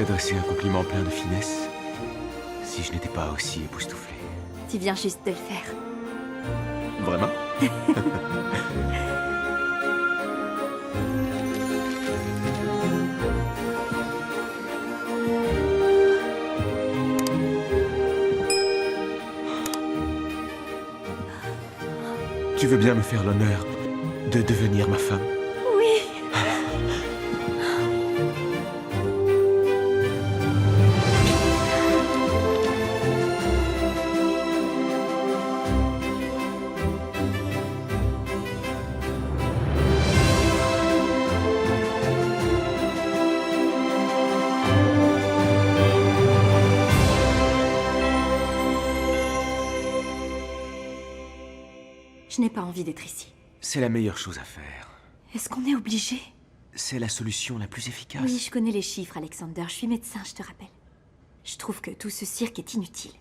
t'adresser un compliment plein de finesse si je n'étais pas aussi époustouflé. Tu viens juste de le faire. Vraiment? Tu veux bien me faire l'honneur de devenir ma femme? Oui. Je n'ai pas envie d'être ici. C'est la meilleure chose à faire. Est-ce qu'on est obligé? C'est la solution la plus efficace. Oui, je connais les chiffres, Alexander. Je suis médecin, je te rappelle. Je trouve que tout ce cirque est inutile.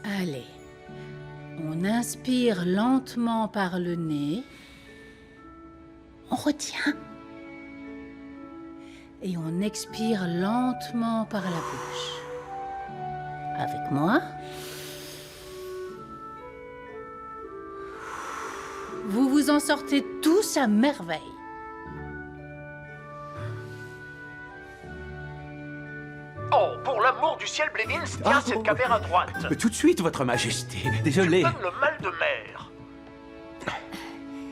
Allez. On inspire lentement par le nez. On retient. Et on expire lentement par la bouche. Avec moi. Vous vous en sortez tous à merveille. Oh, pour l'amour du ciel, Blevins, tiens cette caméra à droite. Tout de suite, Votre Majesté. Désolé. Donne le mal de mer.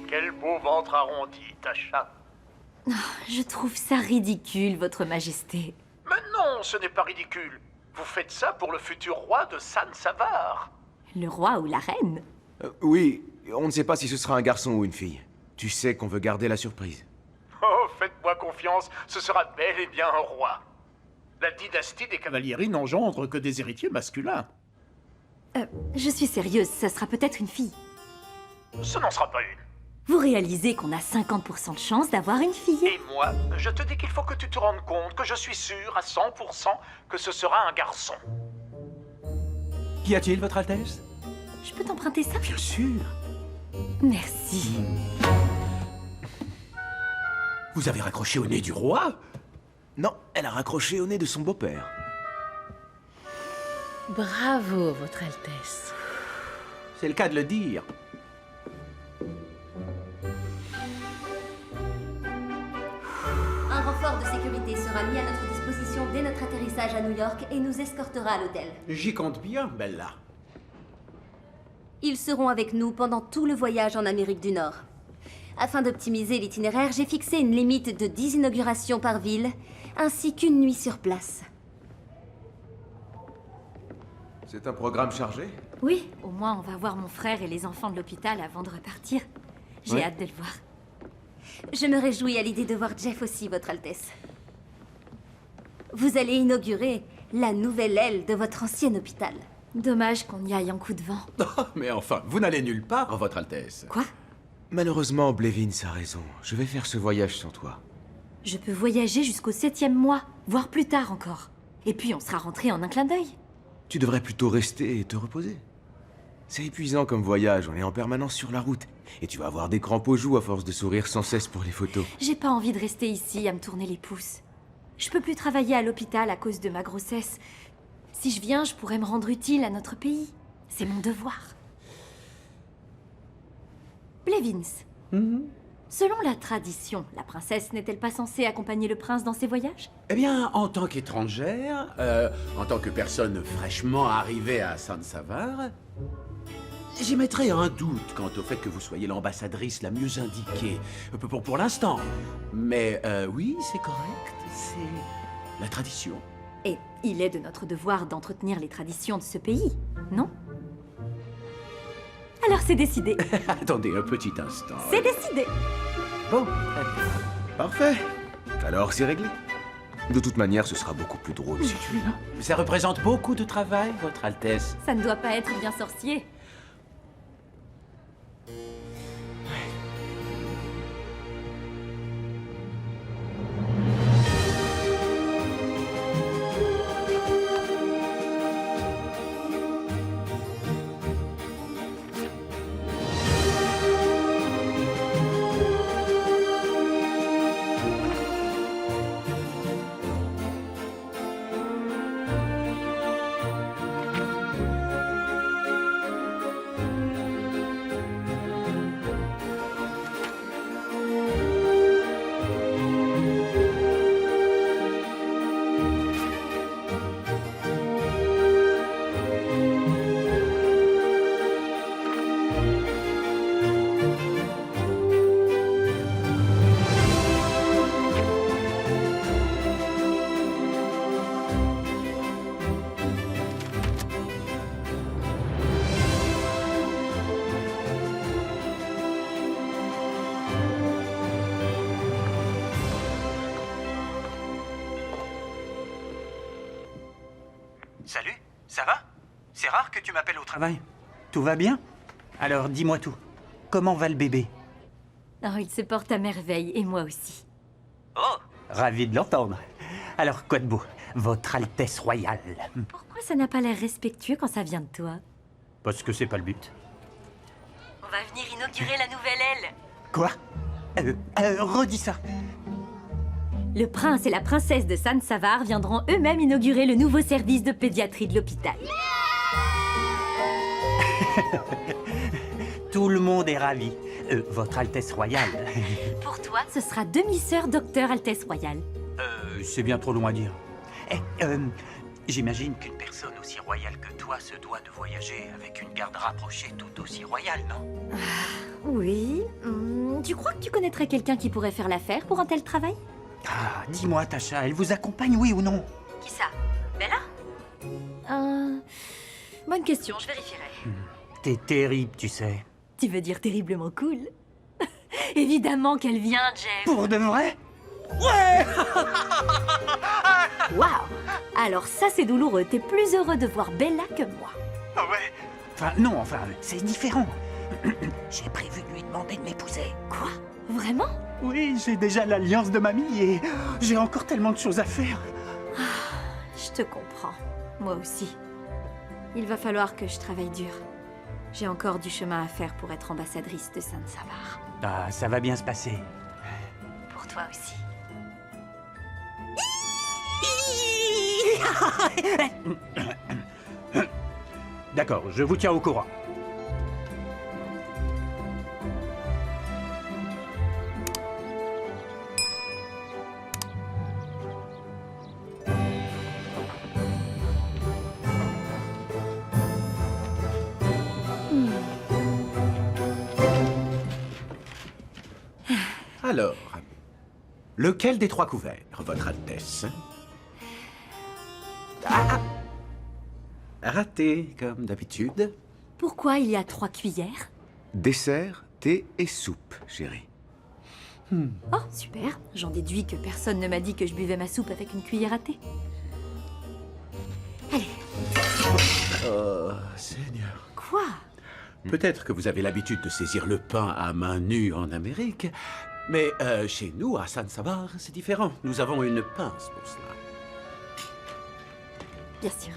Quel beau ventre arrondi, Tasha. Je trouve ça ridicule, Votre Majesté. Mais non, ce n'est pas ridicule. Vous faites ça pour le futur roi de San Savar. Le roi ou la reine? Oui, on ne sait pas si ce sera un garçon ou une fille. Tu sais qu'on veut garder la surprise. Oh, faites-moi confiance, ce sera bel et bien un roi. La dynastie des Cavalieri n'engendre que des héritiers masculins. Je suis sérieuse, ça sera peut-être une fille. Ce n'en sera pas une. Vous réalisez qu'on a 50% de chance d'avoir une fille? Et moi, je te dis qu'il faut que tu te rendes compte que je suis sûr à 100% que ce sera un garçon. Qu'y a-t-il, Votre Altesse? Je peux t'emprunter ça? Bien sûr. Merci. Vous avez raccroché au nez du roi? Non, elle a raccroché au nez de son beau-père. Bravo, Votre Altesse. C'est le cas de le dire. Un renfort de sécurité sera mis à notre disposition dès notre atterrissage à New York et nous escortera à l'hôtel. J'y compte bien, Bella. Ils seront avec nous pendant tout le voyage en Amérique du Nord. Afin d'optimiser l'itinéraire, j'ai fixé une limite de 10 inaugurations par ville, ainsi qu'une nuit sur place. C'est un programme chargé? Oui, au moins on va voir mon frère et les enfants de l'hôpital avant de repartir. J'ai Ouais. hâte de le voir. Je me réjouis à l'idée de voir Jeff aussi, Votre Altesse. Vous allez inaugurer la nouvelle aile de votre ancien hôpital. Dommage qu'on y aille en coup de vent. Mais enfin, vous n'allez nulle part, Votre Altesse. Quoi? Malheureusement, Blevins a raison. Je vais faire ce voyage sans toi. Je peux voyager jusqu'au 7e mois, voire plus tard encore. Et puis on sera rentré en un clin d'œil. Tu devrais plutôt rester et te reposer. C'est épuisant comme voyage, on est en permanence sur la route. Et tu vas avoir des crampes aux joues à force de sourire sans cesse pour les photos. J'ai pas envie de rester ici à me tourner les pouces. Je peux plus travailler à l'hôpital à cause de ma grossesse. Si je viens, je pourrais me rendre utile à notre pays. C'est mon devoir. Blevins. Selon la tradition, la princesse n'est-elle pas censée accompagner le prince dans ses voyages? Eh bien, en tant qu'étrangère, en tant que personne fraîchement arrivée à San Savar, j'émettrais un doute quant au fait que vous soyez l'ambassadrice la mieux indiquée, pour l'instant. Mais oui, c'est correct, c'est la tradition. Et il est de notre devoir d'entretenir les traditions de ce pays, non? Alors c'est décidé. Attendez un petit instant. C'est décidé. Bon, Parfait. Alors c'est réglé. De toute manière, ce sera beaucoup plus drôle si tu es là. ça représente beaucoup de travail, Votre Altesse. Ça ne doit pas être bien sorcier. Salut, ça va? C'est rare que tu m'appelles au travail. Tout va bien? Alors, dis-moi tout. Comment va le bébé? Oh, il se porte à merveille, et moi aussi. Oh, ravi de l'entendre. Alors, quoi de beau? Votre Altesse Royale. Pourquoi ça n'a pas l'air respectueux quand ça vient de toi? Parce que c'est pas le but. On va venir inaugurer la nouvelle aile. Quoi? Redis ça. Le prince et la princesse de San Savar viendront eux-mêmes inaugurer le nouveau service de pédiatrie de l'hôpital. Tout le monde est ravi. Votre Altesse Royale. Pour toi, ce sera demi-sœur docteur Altesse Royale. C'est bien trop loin à dire. J'imagine qu'une personne aussi royale que toi se doit de voyager avec une garde rapprochée tout aussi royale, non? Oui. Tu crois que tu connaîtrais quelqu'un qui pourrait faire l'affaire pour un tel travail? Ah, dis-moi, Tasha, elle vous accompagne, oui ou non? Qui ça? Bella? Bonne question, je vérifierai. T'es terrible, tu sais. Tu veux dire terriblement cool? Évidemment qu'elle vient, Jeff. Pour de vrai? Ouais! Waouh! Alors ça, c'est douloureux. T'es plus heureux de voir Bella que moi. Ouais. Enfin, c'est différent. J'ai prévu de lui demander de m'épouser. Quoi? Vraiment? Oui, j'ai déjà l'alliance de mamie et j'ai encore tellement de choses à faire. Je te comprends. Moi aussi. Il va falloir que je travaille dur. J'ai encore du chemin à faire pour être ambassadrice de San Savar. Ah, ça va bien se passer. Pour toi aussi. D'accord, je vous tiens au courant. Alors, lequel des 3 couverts, Votre Altesse? Raté, comme d'habitude. Pourquoi il y a 3 cuillères? Dessert, thé et soupe, chérie. Oh, super. J'en déduis que personne ne m'a dit que je buvais ma soupe avec une cuillère à thé. Allez. Oh, Seigneur. Quoi? Peut-être que vous avez l'habitude de saisir le pain à main nue en Amérique, mais chez nous, à San Savar, c'est différent. Nous avons une pince pour cela. Bien sûr.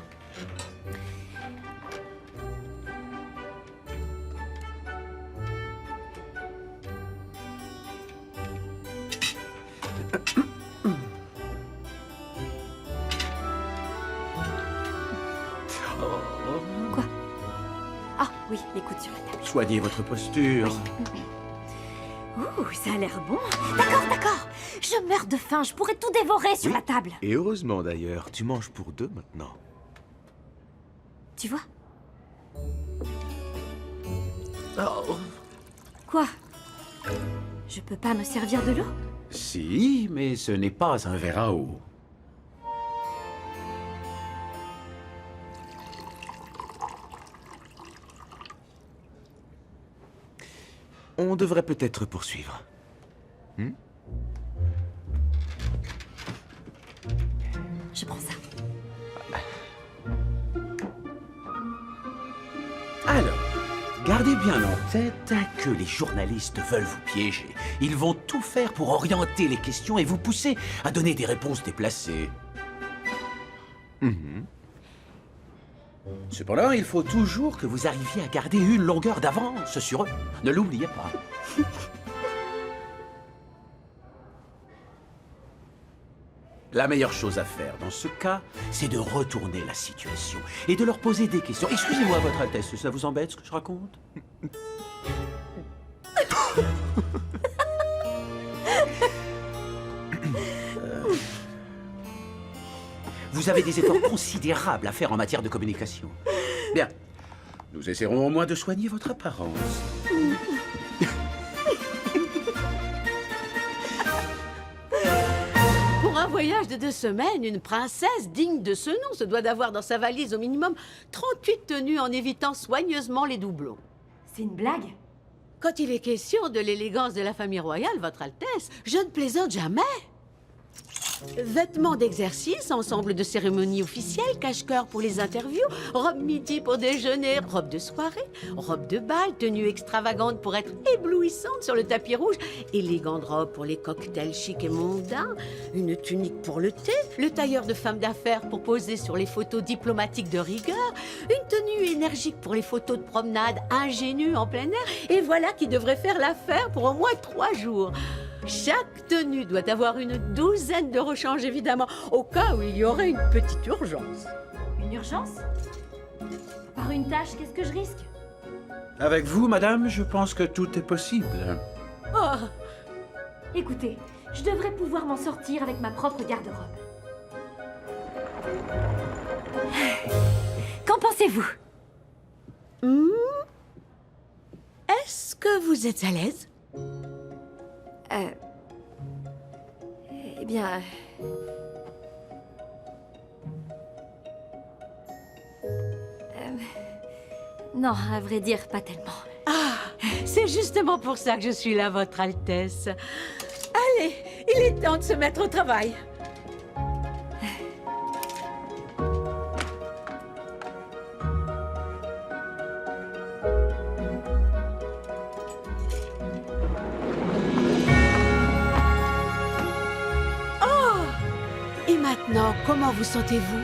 Quoi? Ah, oui, les coudes sur la table. Soignez votre posture. Ouh, ça a l'air bon. D'accord. Je meurs de faim, je pourrais tout dévorer sur la table. Et heureusement d'ailleurs, tu manges pour 2 maintenant. Tu vois? Oh. Quoi? Je peux pas me servir de l'eau? Si, mais ce n'est pas un verre à eau. On devrait peut-être poursuivre. Je prends ça. Alors, gardez bien en tête que les journalistes veulent vous piéger. Ils vont tout faire pour orienter les questions et vous pousser à donner des réponses déplacées. Cependant, il faut toujours que vous arriviez à garder une longueur d'avance sur eux. Ne l'oubliez pas. La meilleure chose à faire dans ce cas, c'est de retourner la situation et de leur poser des questions. Excusez-moi, Votre Altesse, ça vous embête ce que je raconte? Vous avez des efforts considérables à faire en matière de communication. Bien. Nous essaierons au moins de soigner votre apparence. Pour un voyage de 2 semaines, une princesse digne de ce nom se doit d'avoir dans sa valise au minimum 38 tenues en évitant soigneusement les doublons. C'est une blague? Quand il est question de l'élégance de la famille royale, Votre Altesse, je ne plaisante jamais. Vêtements d'exercice, ensemble de cérémonie officielle, cache-cœur pour les interviews, robe midi pour déjeuner, robe de soirée, robe de bal, tenue extravagante pour être éblouissante sur le tapis rouge, élégante robe pour les cocktails chics et mondains, une tunique pour le thé, le tailleur de femme d'affaires pour poser sur les photos diplomatiques de rigueur, une tenue énergique pour les photos de promenade ingénue en plein air, et voilà qui devrait faire l'affaire pour au moins 3 jours. Chaque tenue doit avoir une douzaine de rechanges, évidemment, au cas où il y aurait une petite urgence. Une urgence? Par une tâche, qu'est-ce que je risque? Avec vous, madame, je pense que tout est possible. Oh, Écoutez, je devrais pouvoir m'en sortir avec ma propre garde-robe. Qu'en pensez-vous? est-ce que vous êtes à l'aise? Eh bien... non, à vrai dire, pas tellement. C'est justement pour ça que je suis là, Votre Altesse. Allez, il est temps de se mettre au travail. Oh! Et maintenant, comment vous sentez-vous?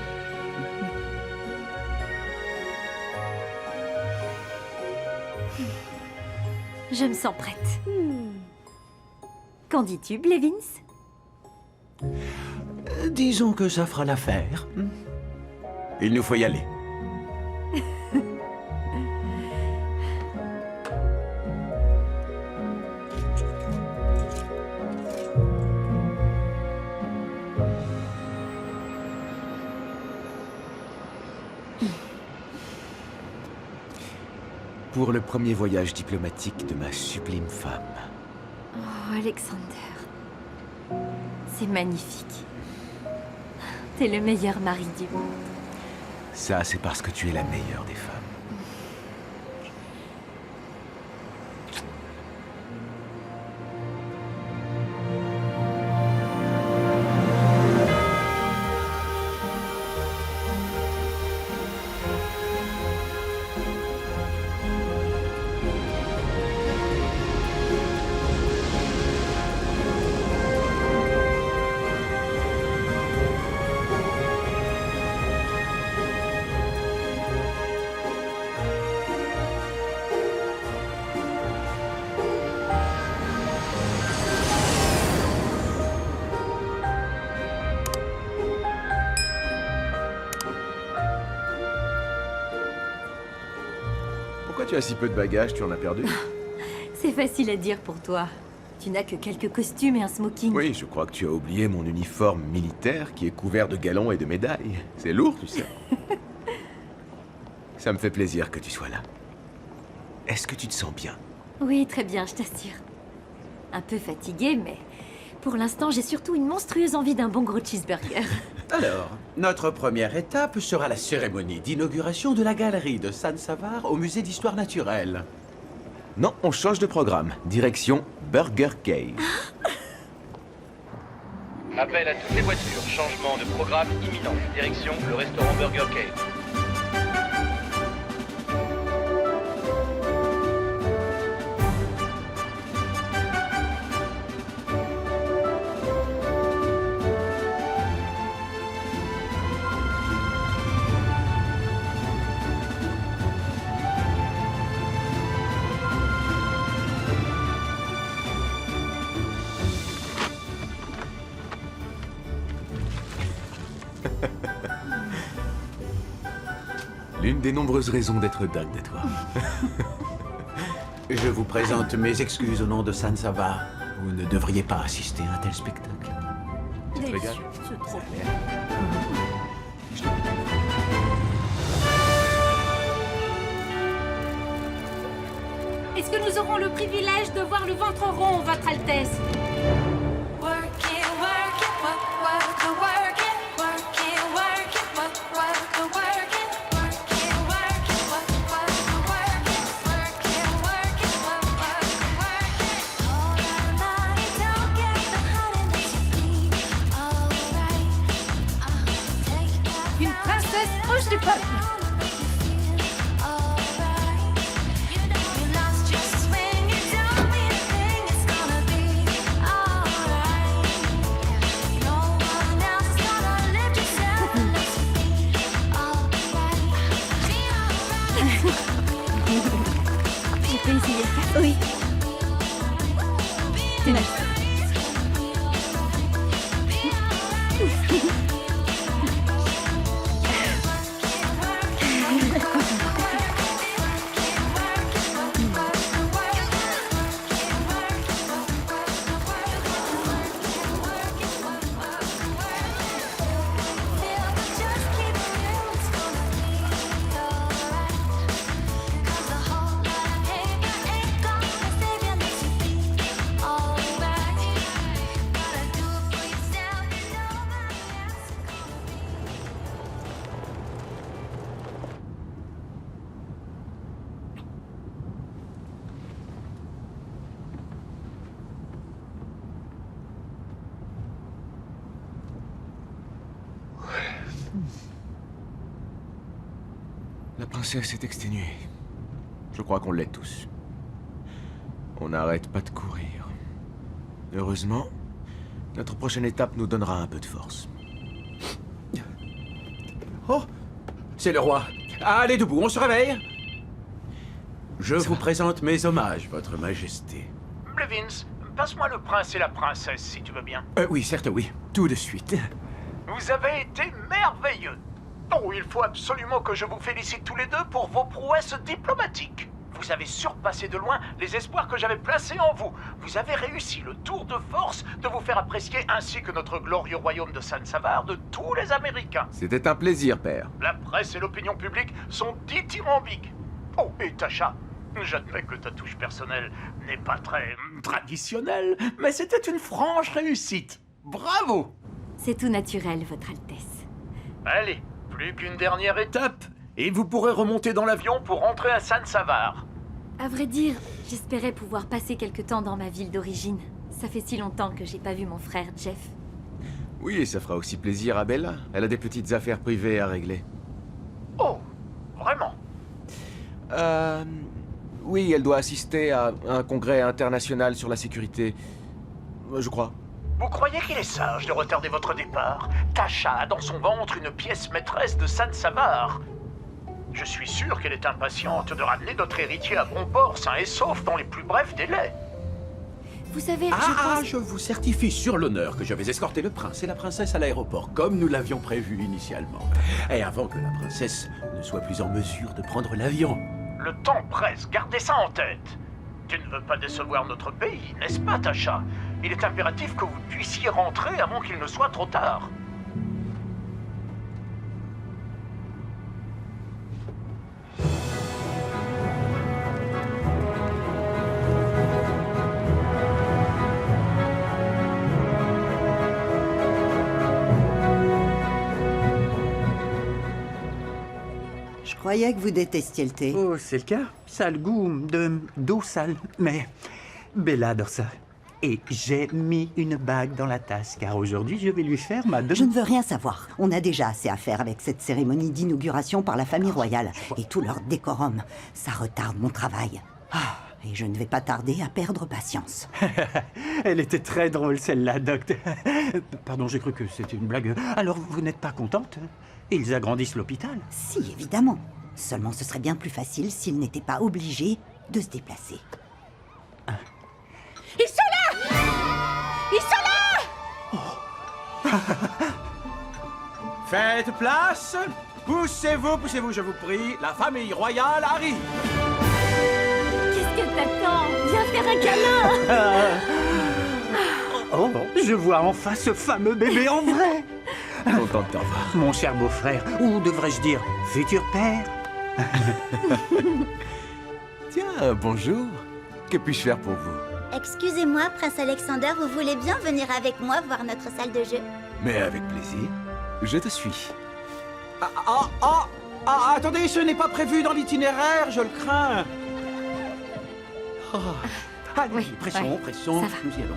Je me sens prête. Qu'en dis-tu, Blevins? Disons que ça fera l'affaire. Il nous faut y aller. Pour le premier voyage diplomatique de ma sublime femme. Oh, Alexander. C'est magnifique. T'es le meilleur mari du monde. Ça, c'est parce que tu es la meilleure des femmes. Pourquoi tu as si peu de bagages? Tu en as perdu? C'est facile à dire pour toi. Tu n'as que quelques costumes et un smoking. Oui, je crois que tu as oublié mon uniforme militaire qui est couvert de galons et de médailles. C'est lourd, tu sais. Ça me fait plaisir que tu sois là. Est-ce que tu te sens bien? Oui, très bien, je t'assure. Un peu fatiguée, mais pour l'instant, j'ai surtout une monstrueuse envie d'un bon gros cheeseburger. Alors, notre première étape sera la cérémonie d'inauguration de la galerie de San Savar au musée d'histoire naturelle. Non, on change de programme. Direction Burger Cave. Appel à toutes les voitures. Changement de programme imminent. Direction le restaurant Burger Cave. L'une des nombreuses raisons d'être dingue de toi. Je vous présente mes excuses au nom de San Savar. Vous ne devriez pas assister à un tel spectacle. Tu te régales? C'est trop. Est-ce que nous aurons le privilège de voir le ventre rond, Votre Altesse? La princesse est exténuée. Je crois qu'on l'est tous. On n'arrête pas de courir. Heureusement, notre prochaine étape nous donnera un peu de force. Oh, c'est le roi. Allez debout, on se réveille. Je vous présente mes hommages, votre majesté. Blevins, passe-moi le prince et la princesse, si tu veux bien. Oui, certes, oui. Tout de suite. Vous avez été merveilleux. Oh, il faut absolument que je vous félicite tous les deux pour vos prouesses diplomatiques. Vous avez surpassé de loin les espoirs que j'avais placés en vous. Vous avez réussi le tour de force de vous faire apprécier ainsi que notre glorieux royaume de San-Savar de tous les Américains. C'était un plaisir, père. La presse et l'opinion publique sont dithyrambiques. Oh, et Tasha, j'admets que ta touche personnelle n'est pas très traditionnelle, mais c'était une franche réussite. Bravo! C'est tout naturel, Votre Altesse. Allez, plus qu'une dernière étape, et vous pourrez remonter dans l'avion pour rentrer à San-Savar. À vrai dire, j'espérais pouvoir passer quelque temps dans ma ville d'origine. Ça fait si longtemps que j'ai pas vu mon frère Jeff. Oui, et ça fera aussi plaisir à Bella. Elle a des petites affaires privées à régler. Oh, vraiment? Oui, elle doit assister à un congrès international sur la sécurité. Je crois. Vous croyez qu'il est sage de retarder votre départ? Tasha a dans son ventre une pièce maîtresse de San-Savar. Je suis sûr qu'elle est impatiente de ramener notre héritier à bon port, sain et sauf, dans les plus brefs délais. Vous savez, Je vous certifie sur l'honneur que je vais escorter le prince et la princesse à l'aéroport, comme nous l'avions prévu initialement. Et avant que la princesse ne soit plus en mesure de prendre l'avion. Le temps presse, gardez ça en tête. Tu ne veux pas décevoir notre pays, n'est-ce pas, Tasha? Il est impératif que vous puissiez rentrer avant qu'il ne soit trop tard. Je croyais que vous détestiez le thé. Oh, c'est le cas. Ça a le goût d'eau sale. Mais Bella adore ça. Et j'ai mis une bague dans la tasse, car aujourd'hui, je vais lui faire ma Je ne veux rien savoir. On a déjà assez à faire avec cette cérémonie d'inauguration par la famille royale et tout leur décorum. Ça retarde mon travail. Et je ne vais pas tarder à perdre patience. Elle était très drôle, celle-là, Doc. Pardon, j'ai cru que c'était une blague. Alors, vous n'êtes pas contente? Ils agrandissent l'hôpital. Si, évidemment. Seulement, ce serait bien plus facile s'ils n'étaient pas obligés de se déplacer. Ils sont là! Ils sont là! Faites place! Poussez-vous, je vous prie. La famille royale arrive! qu'est-ce que t'attends? Viens faire un câlin! Oh, je vois enfin ce fameux bébé en vrai! Content de t'avoir. Mon cher beau-frère, ou devrais-je dire, futur père? Tiens, bonjour. Que puis-je faire pour vous? Excusez-moi, Prince Alexander, vous voulez bien venir avec moi voir notre salle de jeu? Mais avec plaisir. Je te suis. Attendez, ce n'est pas prévu dans l'itinéraire, je le crains. Allez, Oui, pressons, ouais, pressons, ça va. nous y allons.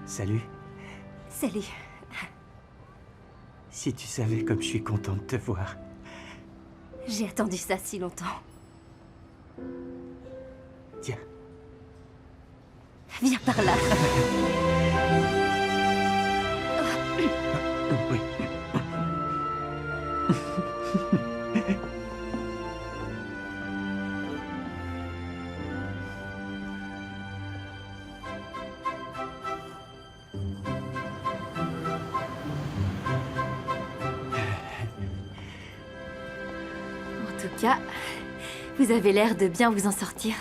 Salut. Salut. Si tu savais comme je suis content de te voir. J'ai attendu ça si longtemps. Tiens. Viens par là. Oui. En tout cas, vous avez l'air de bien vous en sortir.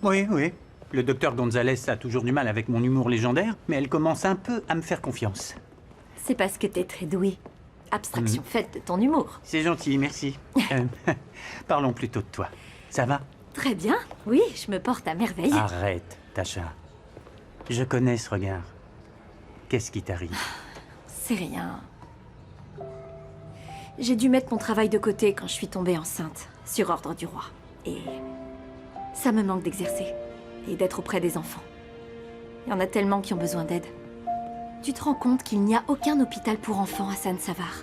Oui, oui. Le docteur Gonzalez a toujours du mal avec mon humour légendaire, mais elle commence un peu à me faire confiance. C'est parce que t'es très doué. Abstraction faite de ton humour. C'est gentil, merci. Parlons plutôt de toi. Ça va? Très bien. Oui, je me porte à merveille. Arrête, Tasha. Je connais ce regard. Qu'est-ce qui t'arrive? C'est rien. J'ai dû mettre mon travail de côté quand je suis tombée enceinte, sur ordre du roi. Et ça me manque d'exercer et d'être auprès des enfants. Il y en a tellement qui ont besoin d'aide. Tu te rends compte qu'il n'y a aucun hôpital pour enfants à San Savar.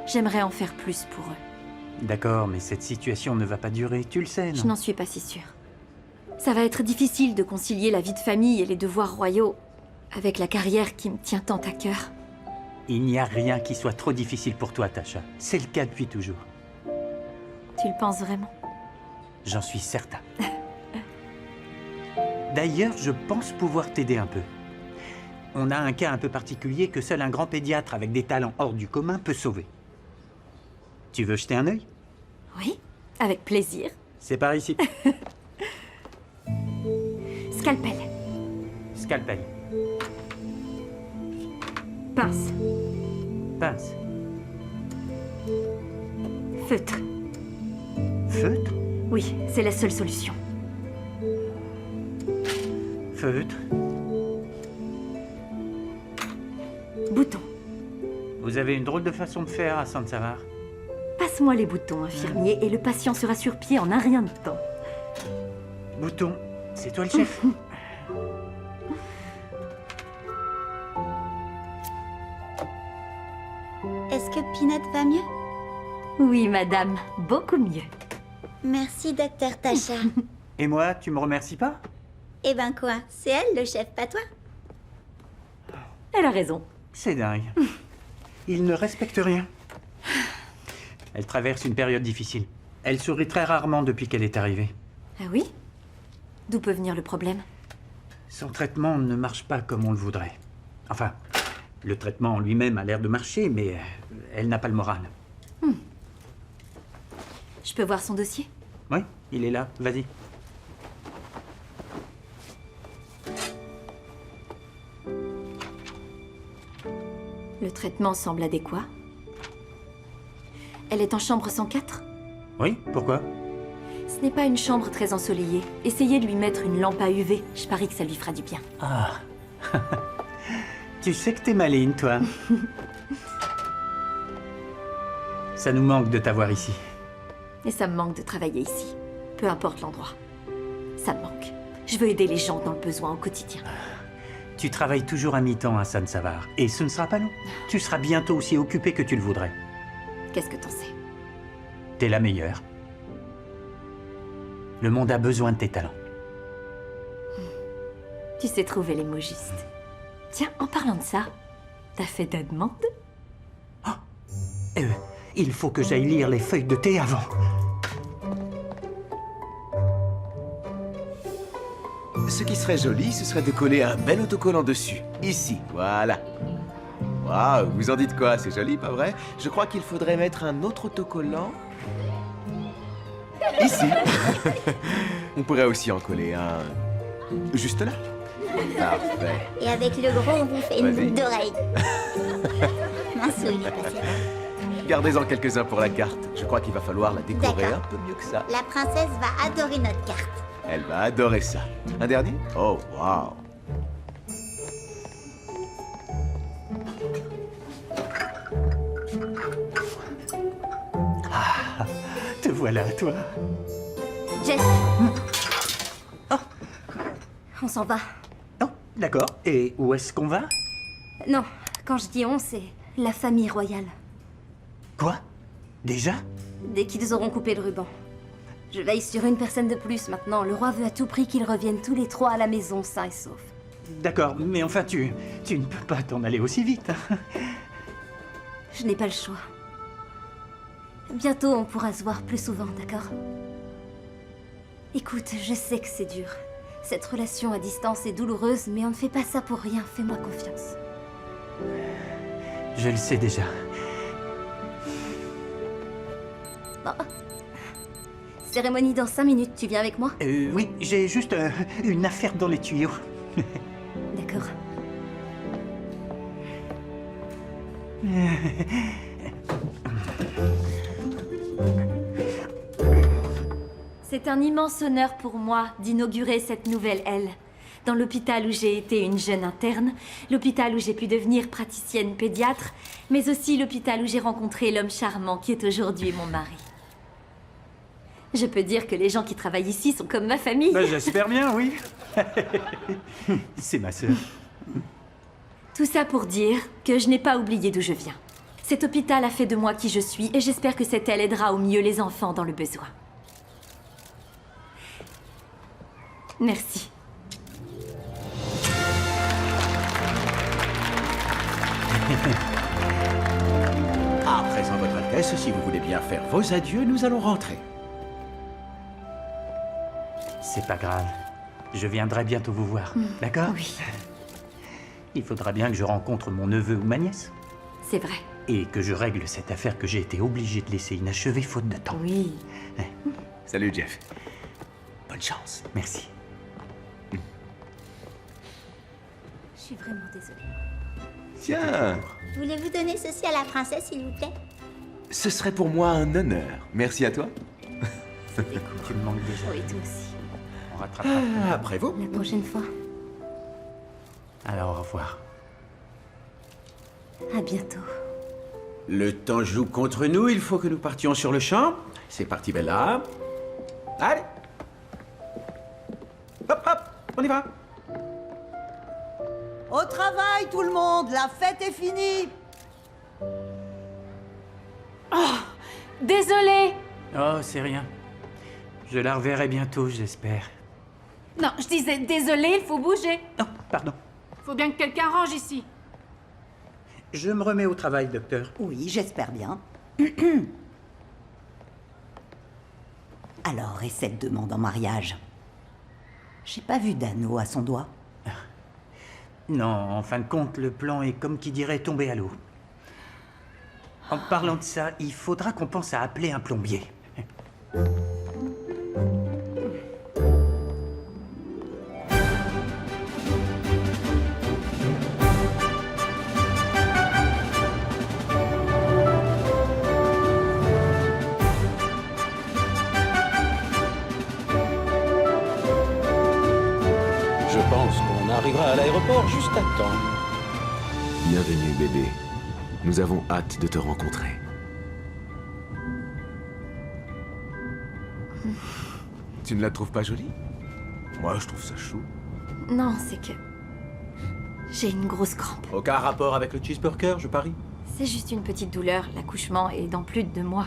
J'aimerais en faire plus pour eux. D'accord, mais cette situation ne va pas durer, tu le sais, non? Je n'en suis pas si sûre. Ça va être difficile de concilier la vie de famille et les devoirs royaux avec la carrière qui me tient tant à cœur. Il n'y a rien qui soit trop difficile pour toi, Tasha. C'est le cas depuis toujours. Tu le penses vraiment? J'en suis certain. D'ailleurs, je pense pouvoir t'aider un peu. On a un cas un peu particulier que seul un grand pédiatre avec des talents hors du commun peut sauver. Tu veux jeter un œil? Oui, avec plaisir. C'est par ici. Scalpel. Scalpel. Pince. Pince. Feutre. Feutre? Oui, c'est la seule solution. Feutre. Bouton. Vous avez une drôle de façon de faire à San Savar. Passe-moi les boutons, infirmier, et le patient sera sur pied en un rien de temps. Bouton, c'est toi le chef? Est-ce que Peanut va mieux? Oui, madame, beaucoup mieux. Merci, docteur Tasha. Et moi, tu me remercies pas? Eh ben quoi, c'est elle le chef, pas toi? Elle a raison. C'est dingue. Il ne respecte rien. Elle traverse une période difficile. Elle sourit très rarement depuis qu'elle est arrivée. Ah oui? D'où peut venir le problème? Son traitement ne marche pas comme on le voudrait. Enfin, le traitement en lui-même a l'air de marcher, mais elle n'a pas le moral. Je peux voir son dossier? Oui, il est là. Vas-y. Le traitement semble adéquat. Elle est en chambre 104? Oui, pourquoi? Ce n'est pas une chambre très ensoleillée. Essayez de lui mettre une lampe à UV. Je parie que ça lui fera du bien. Ah. Tu sais que t'es maligne, toi. Ça nous manque de t'avoir ici. Et ça me manque de travailler ici. Peu importe l'endroit. Ça me manque. Je veux aider les gens dans le besoin au quotidien. Tu travailles toujours à mi-temps à San Savar. Et ce ne sera pas long. Tu seras bientôt aussi occupé que tu le voudrais. Qu'est-ce que t'en sais? T'es la meilleure. Le monde a besoin de tes talents. Tu sais trouver les mots justes. Tiens, en parlant de ça, t'as fait ta demande? Il faut que j'aille lire les feuilles de thé avant. Ce qui serait joli, ce serait de coller un bel autocollant dessus. Ici, voilà. Waouh, vous en dites quoi? C'est joli, pas vrai? Je crois qu'il faudrait mettre un autre autocollant... Ici. On pourrait aussi en coller un... juste là. Parfait. Et avec le gros, on vous fait une Vas-y. boucle d'oreille. Mince, où il est passé. Gardez-en quelques-uns pour la carte. Je crois qu'il va falloir la décorer D'accord. un peu mieux que ça. La princesse va adorer notre carte. Elle va adorer ça. Un dernier? Oh, waouh. Te voilà, toi. Jess. On s'en va. Oh, d'accord. Et où est-ce qu'on va? Non, quand je dis on, c'est la famille royale. Quoi? Déjà? Dès qu'ils auront coupé le ruban. Je veille sur une personne de plus maintenant. Le roi veut à tout prix qu'ils reviennent tous les trois à la maison, sains et saufs. D'accord, mais enfin, tu ne peux pas t'en aller aussi vite. Je n'ai pas le choix. Bientôt, on pourra se voir plus souvent, d'accord? Écoute, je sais que c'est dur. Cette relation à distance est douloureuse, mais on ne fait pas ça pour rien. Fais-moi confiance. Je le sais déjà. Oh. Cérémonie dans 5 minutes, tu viens avec moi? Oui, j'ai juste une affaire dans les tuyaux. D'accord. C'est un immense honneur pour moi d'inaugurer cette nouvelle aile. dans l'hôpital où j'ai été une jeune interne, l'hôpital où j'ai pu devenir praticienne pédiatre, mais aussi l'hôpital où j'ai rencontré l'homme charmant qui est aujourd'hui mon mari. Je peux dire que les gens qui travaillent ici sont comme ma famille. Ben, j'espère bien, oui. C'est ma sœur. Tout ça pour dire que je n'ai pas oublié d'où je viens. Cet hôpital a fait de moi qui je suis et j'espère que cette aile aidera au mieux les enfants dans le besoin. Merci. À présent, Votre Altesse, si vous voulez bien faire vos adieux, nous allons rentrer. C'est pas grave. Je viendrai bientôt vous voir. D'accord? Oui, Il faudra bien que je rencontre mon neveu ou ma nièce. c'est vrai. Et que je règle cette affaire que j'ai été obligé de laisser inachevée faute de temps. Oui. Salut, Jeff. Bonne chance. Merci. Je suis vraiment désolée. Tiens, Voulez-vous donner ceci à la princesse, s'il vous plaît? ce serait pour moi un honneur. Merci à toi. Tu me manques déjà. Oui, toi aussi. On rattrapera. Après vous. La prochaine fois. Alors, au revoir. À bientôt. Le temps joue contre nous, il faut que nous partions sur le champ. C'est parti, Bella. Allez. Hop, hop, on y va. Au travail, tout le monde! La fête est finie! Désolée. Oh, c'est rien. Je la reverrai bientôt, j'espère. Non, je disais désolé, il faut bouger. Oh, pardon. Faut bien que quelqu'un range ici. Je me remets au travail, docteur. Oui, j'espère bien. Alors, et cette demande en mariage? J'ai pas vu d'anneau à son doigt. Non, en fin de compte, le plan est comme qui dirait tombé à l'eau. En parlant de ça, il faudra qu'on pense à appeler un plombier. Je pense qu'on arrivera à l'aéroport juste à temps. Bienvenue, bébé. Nous avons hâte de te rencontrer. Tu ne la trouves pas jolie? Moi, je trouve ça chou. Non, c'est que... j'ai une grosse crampe. Aucun rapport avec le cheeseburger, je parie. C'est juste une petite douleur. L'accouchement est dans plus de 2 mois.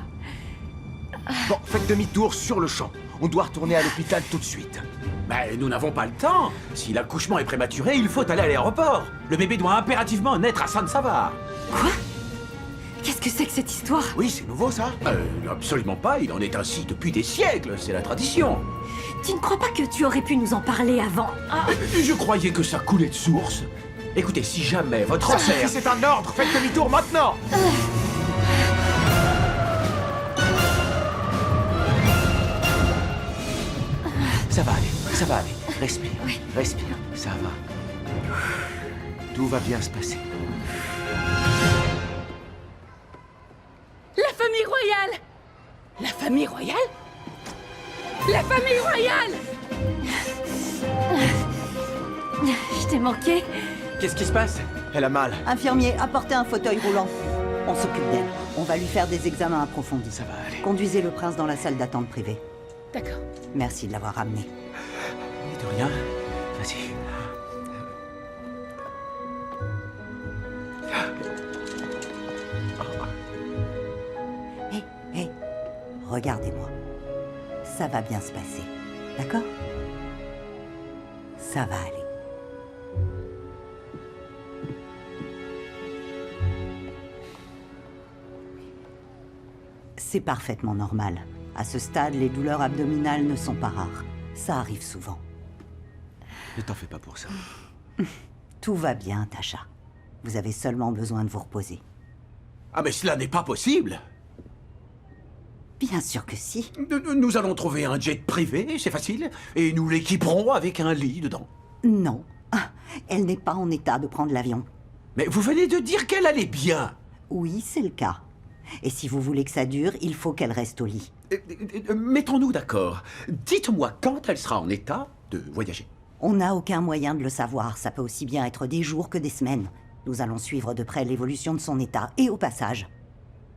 Bon, faites demi-tour sur le champ. On doit retourner à l'hôpital tout de suite. Mais nous n'avons pas le temps. Si l'accouchement est prématuré, il faut aller à l'aéroport. Le bébé doit impérativement naître à San Savar. Quoi? Qu'est-ce que c'est que cette histoire? Oui, c'est nouveau, ça? Absolument pas. Il en est ainsi depuis des siècles. C'est la tradition. Tu ne crois pas que tu aurais pu nous en parler avant? Je croyais que ça coulait de source. Écoutez, si jamais votre Si affaire... c'est un ordre, faites demi-tour maintenant! Ça va aller, ça va aller. Respire, respire, ça va. Tout va bien se passer. La famille royale! La famille royale? La famille royale! Je t'ai manqué. Qu'est-ce qui se passe? Elle a mal. Infirmier, apportez un fauteuil roulant. On s'occupe d'elle. On va lui faire des examens approfondis. Ça va aller. Conduisez le prince dans la salle d'attente privée. D'accord. Merci de l'avoir ramené. De rien. Vas-y. Hé, hé, regardez-moi. Ça va bien se passer. D'accord? Ça va aller. C'est parfaitement normal. À ce stade, les douleurs abdominales ne sont pas rares. Ça arrive souvent. Ne t'en fais pas pour ça. Tout va bien, Tasha. Vous avez seulement besoin de vous reposer. Ah mais cela n'est pas possible. Bien sûr que si. Nous allons trouver un jet privé, c'est facile, et nous l'équiperons avec un lit dedans. Non. Ah, elle n'est pas en état de prendre l'avion. Mais vous venez de dire qu'elle allait bien. Oui, c'est le cas. Et si vous voulez que ça dure, il faut qu'elle reste au lit. Mettons-nous d'accord. Dites-moi quand elle sera en état de voyager. On n'a aucun moyen de le savoir. Ça peut aussi bien être des jours que des semaines. Nous allons suivre de près l'évolution de son état. Et au passage,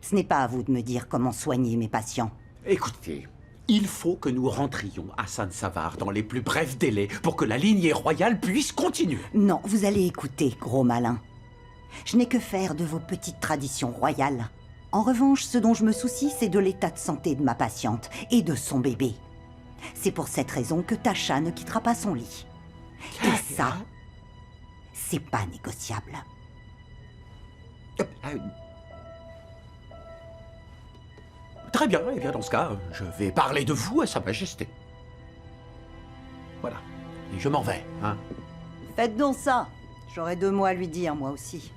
ce n'est pas à vous de me dire comment soigner mes patients. Écoutez, il faut que nous rentrions à San Savar dans les plus brefs délais pour que la lignée royale puisse continuer. Non, vous allez écouter, gros malin. Je n'ai que faire de vos petites traditions royales. En revanche, ce dont je me soucie, c'est de l'état de santé de ma patiente et de son bébé. C'est pour cette raison que Tasha ne quittera pas son lit. Et ça, c'est pas négociable. Très bien, eh bien dans ce cas, je vais parler de vous à Sa Majesté. Voilà, et je m'en vais, hein. Faites donc ça. J'aurai 2 mots à lui dire, moi aussi.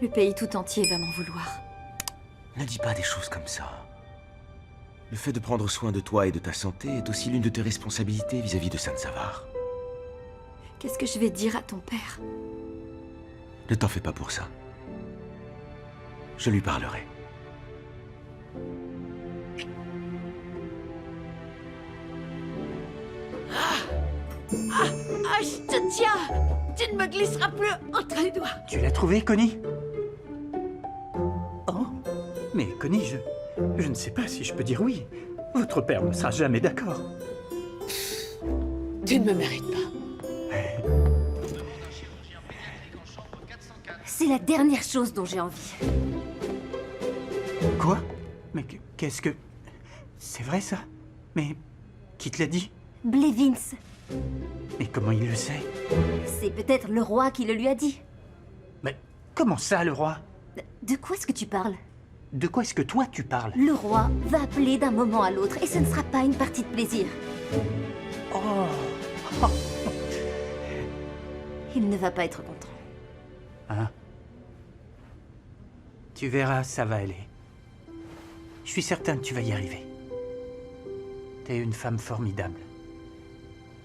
Le pays tout entier va m'en vouloir. Ne dis pas des choses comme ça. Le fait de prendre soin de toi et de ta santé est aussi l'une de tes responsabilités vis-à-vis de San Savar. Qu'est-ce que je vais dire à ton père? Ne t'en fais pas pour ça. Je lui parlerai. Ah, je te tiens! Tu ne me glisseras plus entre les doigts! Tu l'as trouvé, Connie? Oh, mais Connie, je ne sais pas si je peux dire oui. Votre père ne sera jamais d'accord. Tu ne me mérites pas. C'est la dernière chose dont j'ai envie. Quoi? Mais qu'est-ce que... C'est vrai, ça? Mais qui te l'a dit? Blevins, Mais comment il le sait? c'est peut-être le roi qui le lui a dit. Mais comment ça, le roi? De quoi est-ce que tu parles? De quoi est-ce que toi, tu parles? Le roi va appeler d'un moment à l'autre et ce ne sera pas une partie de plaisir. Oh. Il ne va pas être content. Hein? Tu verras, ça va aller. Je suis certain que tu vas y arriver. T'es une femme formidable.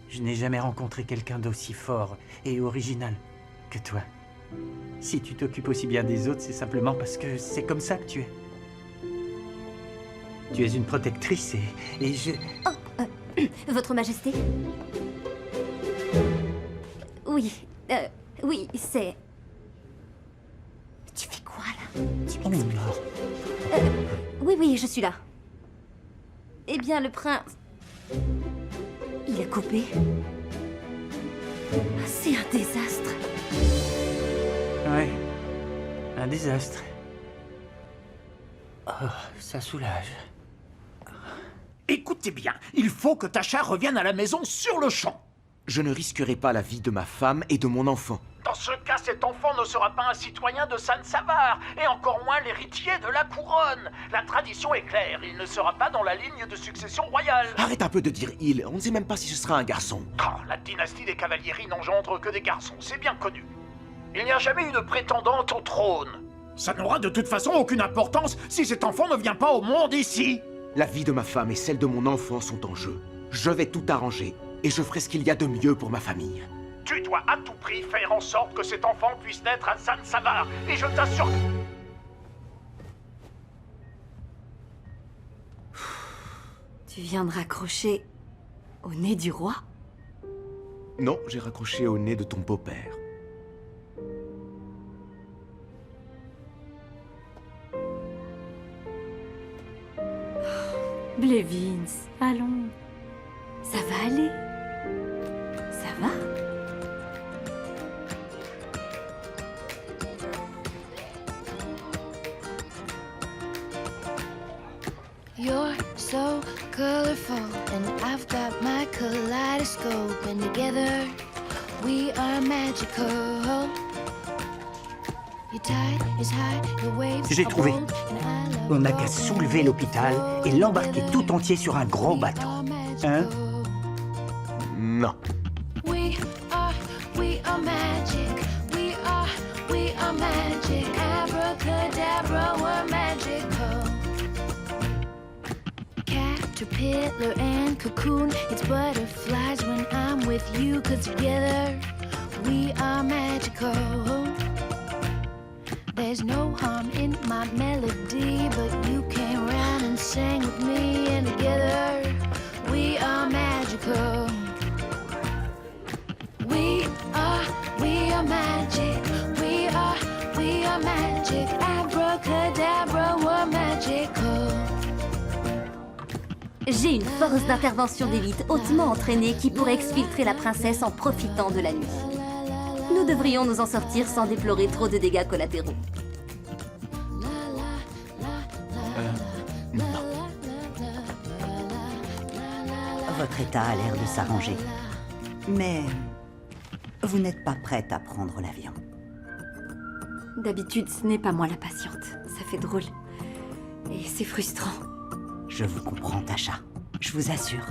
Je n'ai jamais rencontré quelqu'un d'aussi fort et original que toi. Si tu t'occupes aussi bien des autres, c'est simplement parce que c'est comme ça que tu es. Tu es une protectrice et je... Votre Majesté? Oui, oui, c'est... Tu fais quoi, là? Tu Oh m'expliques. non. Oui, je suis là. Eh bien, le prince... Il a coupé. Ah, c'est un désastre. Ouais, un désastre. Oh, ça soulage. Écoutez bien, il faut que Tasha revienne à la maison sur le champ. Je ne risquerai pas la vie de ma femme et de mon enfant. Dans ce cas, cet enfant ne sera pas un citoyen de San Savar, et encore moins l'héritier de la couronne. La tradition est claire, il ne sera pas dans la ligne de succession royale. Arrête un peu de dire il, on ne sait même pas si ce sera un garçon. Ah, la dynastie des Cavalieri n'engendre que des garçons, c'est bien connu. Il n'y a jamais eu de prétendante au trône. Ça n'aura de toute façon aucune importance si cet enfant ne vient pas au monde ici. La vie de ma femme et celle de mon enfant sont en jeu. Je vais tout arranger, et je ferai ce qu'il y a de mieux pour ma famille. Tu dois à tout prix faire en sorte que cet enfant puisse naître à San Savar, et je t'assure... Tu viens de raccrocher au nez du roi? Non, j'ai raccroché au nez de ton beau-père. Blevins, allons. Ça va aller. Ça va? You're so colorful, and I've got my kaleidoscope, and together we are magical. Your tide is high, your waves J'ai are trouvé. bold, and I love On n'a your qu'à soulever l'hôpital et l'embarquer tout entier sur un gros bateau. Hein? Non. We are magic. We are magic. Abracadabra, we're magical. Caterpillar and cocoon, it's butterflies when I'm with you, 'cause together we are magical. There's no harm in my melody, but you came round and sang with me, and together we are magical. We are magic. We are magic. Abracadabra, we're magical. J'ai une force d'intervention d'élite hautement entraînée qui pourrait exfiltrer la princesse en profitant de la nuit. Nous devrions nous en sortir sans déplorer trop de dégâts collatéraux. Non. Votre état a l'air de s'arranger. Mais vous n'êtes pas prête à prendre l'avion. D'habitude, ce n'est pas moi la patiente. Ça fait drôle. Et c'est frustrant. Je vous comprends, Tasha. Je vous assure.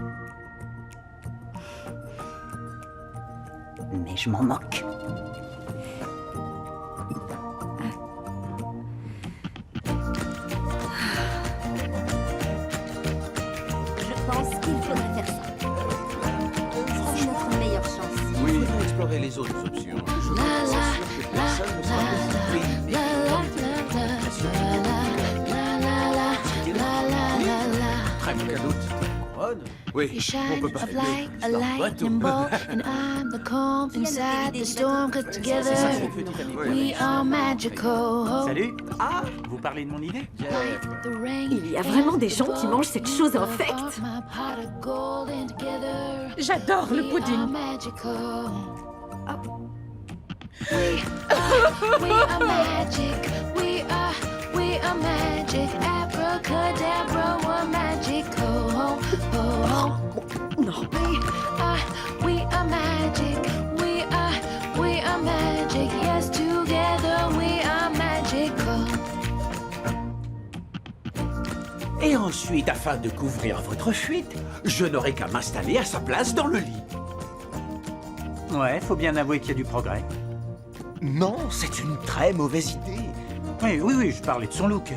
Mais je m'en moque. Je pense qu'il faudrait faire ça. C'est notre meilleure chance. Oui, il faut explorer les autres options. Je veux être sûr que personne ne sera surpris. Très aucun doute. Couronne. Oui, You on shine peut pas up faire like a mieux. lightning bolt, and I'm the calm inside the storm. Cause together we are magical. Salut. Ah, vous parlez de mon idée? The rain Il y a vraiment des gens qui mangent cette chose infecte. my pot of gold, and together J'adore le we pudding. are magical. We are magic. We are magic. Abracadabra, we're magical. Non. We are magic. We are magic. Yes, together we are magical. Et ensuite, afin de couvrir votre fuite, je n'aurai qu'à m'installer à sa place dans le lit. Ouais, faut bien avouer qu'il y a du progrès. Non, c'est une très mauvaise idée. Oui, je parlais de son look.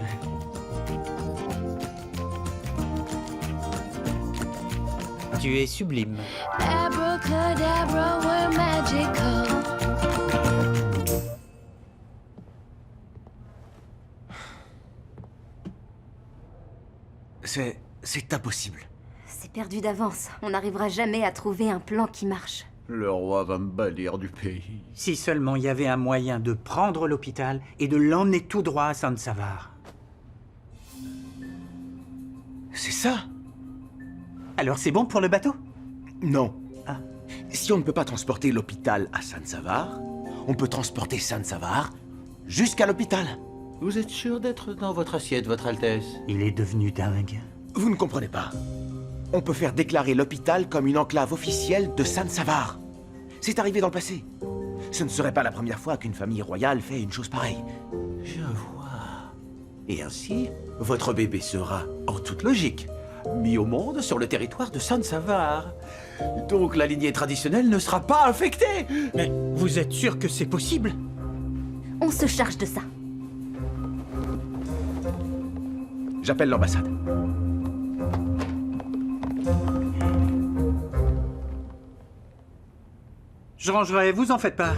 Tu es sublime. Abracadabra, we're magical. C'est impossible. C'est perdu d'avance. On n'arrivera jamais à trouver un plan qui marche. Le roi va me bannir du pays. Si seulement il y avait un moyen de prendre l'hôpital et de l'emmener tout droit à San Savar. C'est ça? Alors c'est bon pour le bateau? Non. Ah. Si on ne peut pas transporter l'hôpital à San Savar, on peut transporter San Savar jusqu'à l'hôpital. Vous êtes sûr d'être dans votre assiette, Votre Altesse? Il est devenu dingue. Vous ne comprenez pas. On peut faire déclarer l'hôpital comme une enclave officielle de San Savar. C'est arrivé dans le passé. Ce ne serait pas la première fois qu'une famille royale fait une chose pareille. Je vois. Et ainsi, votre bébé sera, en toute logique, mis au monde sur le territoire de San Savar. Donc la lignée traditionnelle ne sera pas infectée. Mais vous êtes sûr que c'est possible? On se charge de ça. J'appelle l'ambassade. Je rangerai, vous en faites pas.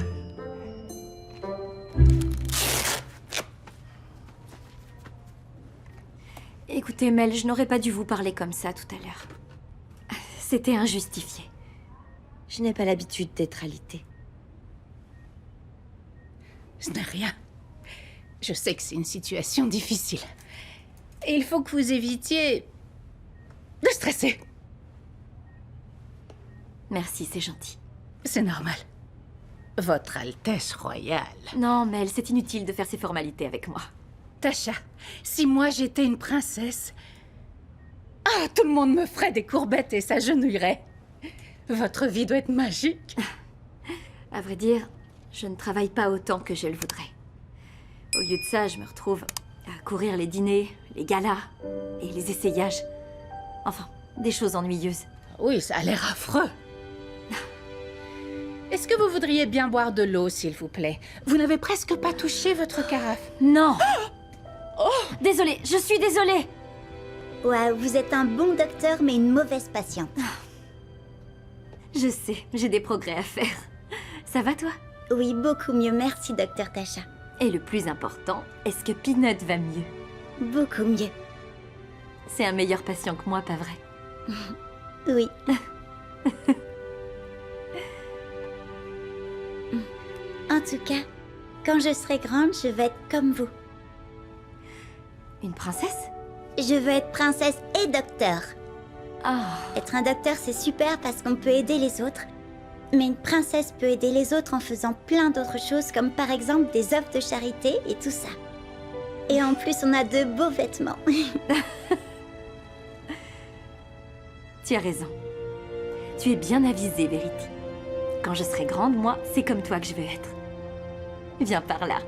Écoutez, Mel, je n'aurais pas dû vous parler comme ça tout à l'heure. C'était injustifié. Je n'ai pas l'habitude d'être alitée. Ce n'est rien. Je sais que c'est une situation difficile. Et il faut que vous évitiez de stresser. Merci, c'est gentil. C'est normal. Votre Altesse royale. Non, Mel, c'est inutile de faire ces formalités avec moi. Tasha, si moi j'étais une princesse... Ah, tout le monde me ferait des courbettes et s'agenouillerait. Votre vie doit être magique. À vrai dire, je ne travaille pas autant que je le voudrais. Au lieu de ça, je me retrouve à courir les dîners, les galas et les essayages. Enfin, des choses ennuyeuses. Oui, ça a l'air affreux. Est-ce que vous voudriez bien boire de l'eau, s'il vous plaît? Vous n'avez presque pas touché votre carafe. Non! Désolée, je suis désolée! Ouais, vous êtes un bon docteur, mais une mauvaise patiente. Je sais, j'ai des progrès à faire. Ça va, toi? Oui, beaucoup mieux, merci, docteur Tasha. Et le plus important, est-ce que Peanut va mieux? Beaucoup mieux. C'est un meilleur patient que moi, pas vrai? Oui. En tout cas, quand je serai grande, je vais être comme vous. Une princesse? Je veux être princesse et docteur. Ah, Être un docteur, c'est super parce qu'on peut aider les autres. Mais une princesse peut aider les autres en faisant plein d'autres choses, comme par exemple des œuvres de charité et tout ça. Et en plus, on a de beaux vêtements. tu as raison. Tu es bien avisée, Verity. Quand je serai grande, moi, c'est comme toi que je veux être. Viens par là.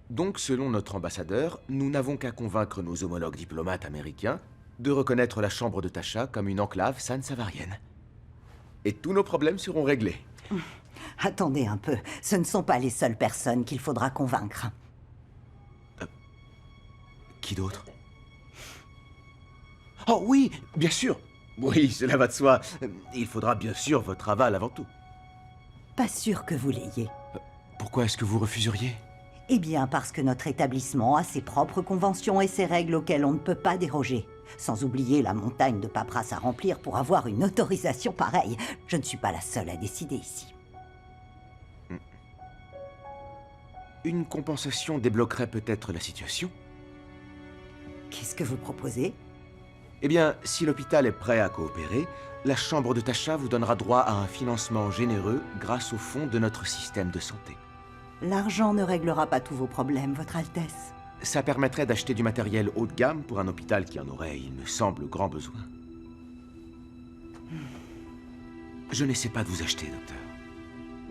Donc, selon notre ambassadeur, nous n'avons qu'à convaincre nos homologues diplomates américains de reconnaître la chambre de Tasha comme une enclave san-savarienne. Et tous nos problèmes seront réglés. Attendez un peu, ce ne sont pas les seules personnes qu'il faudra convaincre. Qui d'autre? Oh oui, bien sûr. Oui, cela va de soi. Il faudra bien sûr votre aval avant tout. Pas sûr que vous l'ayez. Pourquoi est-ce que vous refuseriez? Eh bien, parce que notre établissement a ses propres conventions et ses règles auxquelles on ne peut pas déroger. Sans oublier la montagne de paperasse à remplir pour avoir une autorisation pareille. Je ne suis pas la seule à décider ici. Une compensation débloquerait peut-être la situation? Qu'est-ce que vous proposez? Eh bien, si l'hôpital est prêt à coopérer, la chambre de Tasha vous donnera droit à un financement généreux grâce au fonds de notre système de santé. L'argent ne réglera pas tous vos problèmes, Votre Altesse. Ça permettrait d'acheter du matériel haut de gamme pour un hôpital qui en aurait, il me semble, grand besoin. Je n'essaie pas de vous acheter, docteur.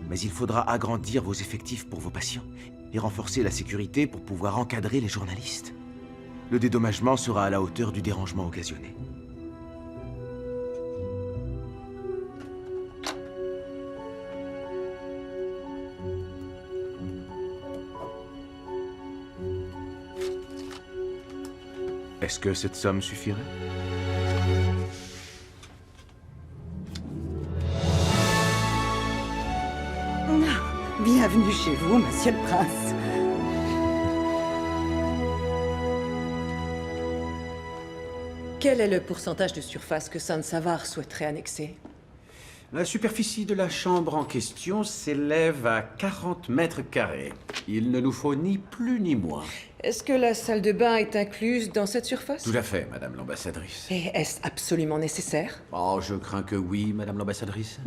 Mais il faudra agrandir vos effectifs pour vos patients et renforcer la sécurité pour pouvoir encadrer les journalistes. Le dédommagement sera à la hauteur du dérangement occasionné. Est-ce que cette somme suffirait? Bienvenue chez vous, monsieur le prince. Quel est le pourcentage de surface que San-Savar souhaiterait annexer? La superficie de la chambre en question s'élève à 40 mètres carrés. Il ne nous faut ni plus ni moins. Est-ce que la salle de bain est incluse dans cette surface? Tout à fait, madame l'ambassadrice. Et est-ce absolument nécessaire? Oh, je crains que oui, madame l'ambassadrice.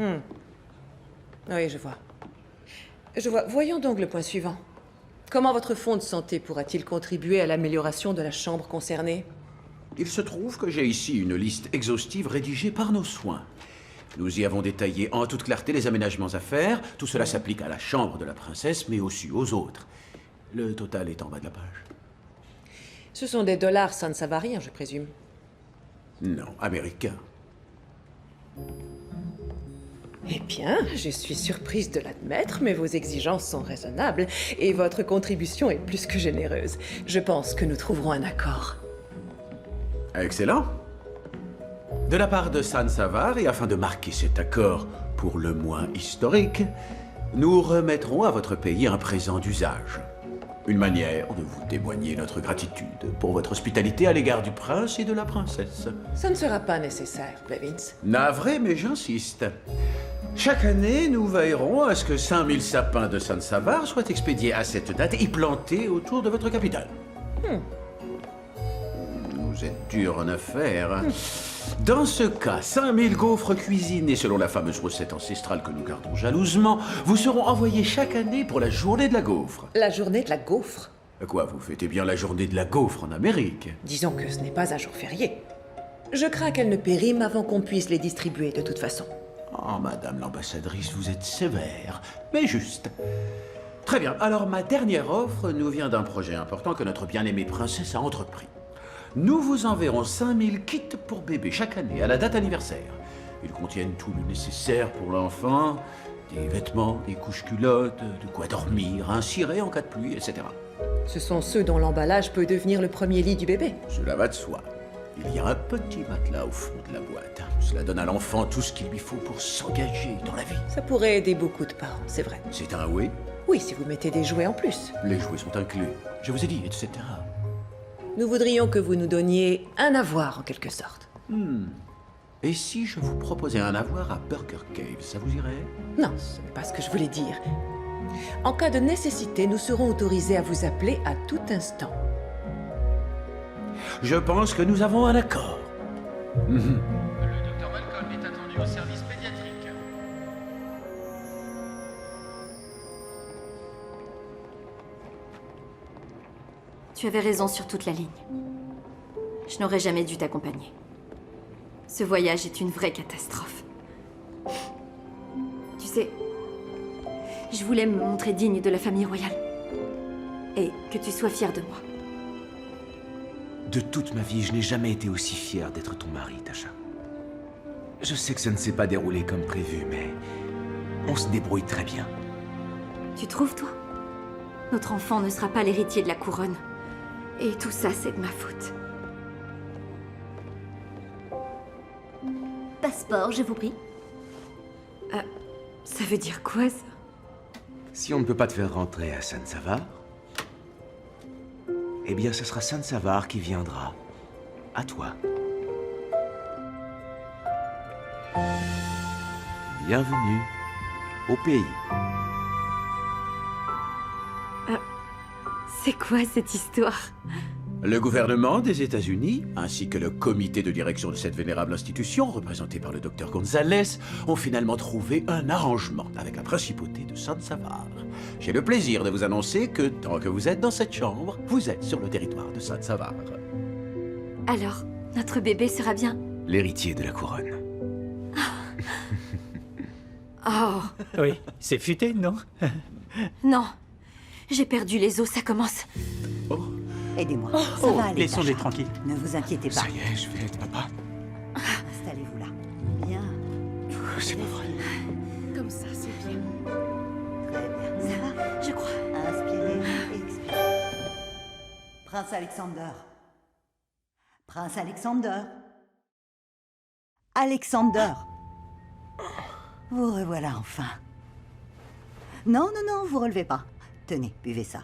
Oui, je vois. Je vois. Voyons donc le point suivant. Comment votre fonds de santé pourra-t-il contribuer à l'amélioration de la chambre concernée? Il se trouve que j'ai ici une liste exhaustive rédigée par nos soins. Nous y avons détaillé en toute clarté les aménagements à faire. Tout cela s'applique à la chambre de la princesse, mais aussi aux autres. Le total est en bas de la page. Ce sont des dollars san-savariens, je présume. Non, américains. Eh bien, je suis surprise de l'admettre, mais vos exigences sont raisonnables et votre contribution est plus que généreuse. Je pense que nous trouverons un accord. Excellent. De la part de San-Savar, et afin de marquer cet accord pour le moins historique, nous remettrons à votre pays un présent d'usage. Une manière de vous témoigner notre gratitude pour votre hospitalité à l'égard du prince et de la princesse. Ça ne sera pas nécessaire, Blevins. Navré, mais j'insiste. Chaque année, nous veillerons à ce que 5000 sapins de San-Savar soient expédiés à cette date et plantés autour de votre capitale. Vous êtes dur en affaires. Dans ce cas, 5000 gaufres cuisinés selon la fameuse recette ancestrale que nous gardons jalousement vous seront envoyés chaque année pour la journée de la gaufre. La journée de la gaufre? Quoi, vous fêtez bien la journée de la gaufre en Amérique? Disons que ce n'est pas un jour férié. Je crains qu'elle ne périme avant qu'on puisse les distribuer de toute façon. Oh, madame l'ambassadrice, vous êtes sévère, mais juste. Très bien, alors ma dernière offre nous vient d'un projet important que notre bien-aimée princesse a entrepris. Nous vous enverrons 5000 kits pour bébé chaque année à la date anniversaire. Ils contiennent tout le nécessaire pour l'enfant Des vêtements, des couches culottes, de quoi dormir, un ciré en cas de pluie, etc. Ce sont ceux dont l'emballage peut devenir le premier lit du bébé. Cela va de soi. Il y a un petit matelas au fond de la boîte. Cela donne à l'enfant tout ce qu'il lui faut pour s'engager dans la vie. Ça pourrait aider beaucoup de parents, c'est vrai. C'est un oui. Oui, si vous mettez des jouets en plus. Les jouets sont inclus. Je vous ai dit, etc. Nous voudrions que vous nous donniez un avoir, en quelque sorte. Et si je vous proposais un avoir à Burger Cave, ça vous irait? Non, ce n'est pas ce que je voulais dire. En cas de nécessité, nous serons autorisés à vous appeler à tout instant. Je pense que nous avons un accord. Le docteur Malcolm est attendu au service pédiatrique. Tu avais raison sur toute la ligne. Je n'aurais jamais dû t'accompagner. Ce voyage est une vraie catastrophe. Tu sais, je voulais me montrer digne de la famille royale. Et que tu sois fière de moi. De toute ma vie, je n'ai jamais été aussi fier d'être ton mari, Tasha. Je sais que ça ne s'est pas déroulé comme prévu, mais on se débrouille très bien. Tu trouves, toi? Notre enfant ne sera pas l'héritier de la couronne. Et tout ça, c'est de ma faute. Passeport, je vous prie. Ça veut dire quoi, ça? Si on ne peut pas te faire rentrer à San-Savar, eh bien, ce sera San-Savar qui viendra à toi. Bienvenue au pays. C'est quoi cette histoire? Le gouvernement des États-Unis, ainsi que le comité de direction de cette vénérable institution, représenté par le docteur Gonzalez, ont finalement trouvé un arrangement avec la principauté de San-Savar. J'ai le plaisir de vous annoncer que, tant que vous êtes dans cette chambre, vous êtes sur le territoire de San-Savar. Alors, notre bébé sera bien? L'héritier de la couronne. Oh, Oui, c'est futé, non? non. J'ai perdu les os, ça commence. Aidez-moi, ça va aller. Laissons-les Tasha. tranquilles. Ne vous inquiétez pas. Ça y est, je vais être papa. Installez-vous là. Bien, C'est pas vrai. Comme ça, c'est bien. très bien. Ça va? Je crois. Inspirez et expirez. Prince Alexander. Prince Alexander. Alexander. Vous revoilà enfin. Non, non, non, vous relevez pas. Tenez, buvez ça.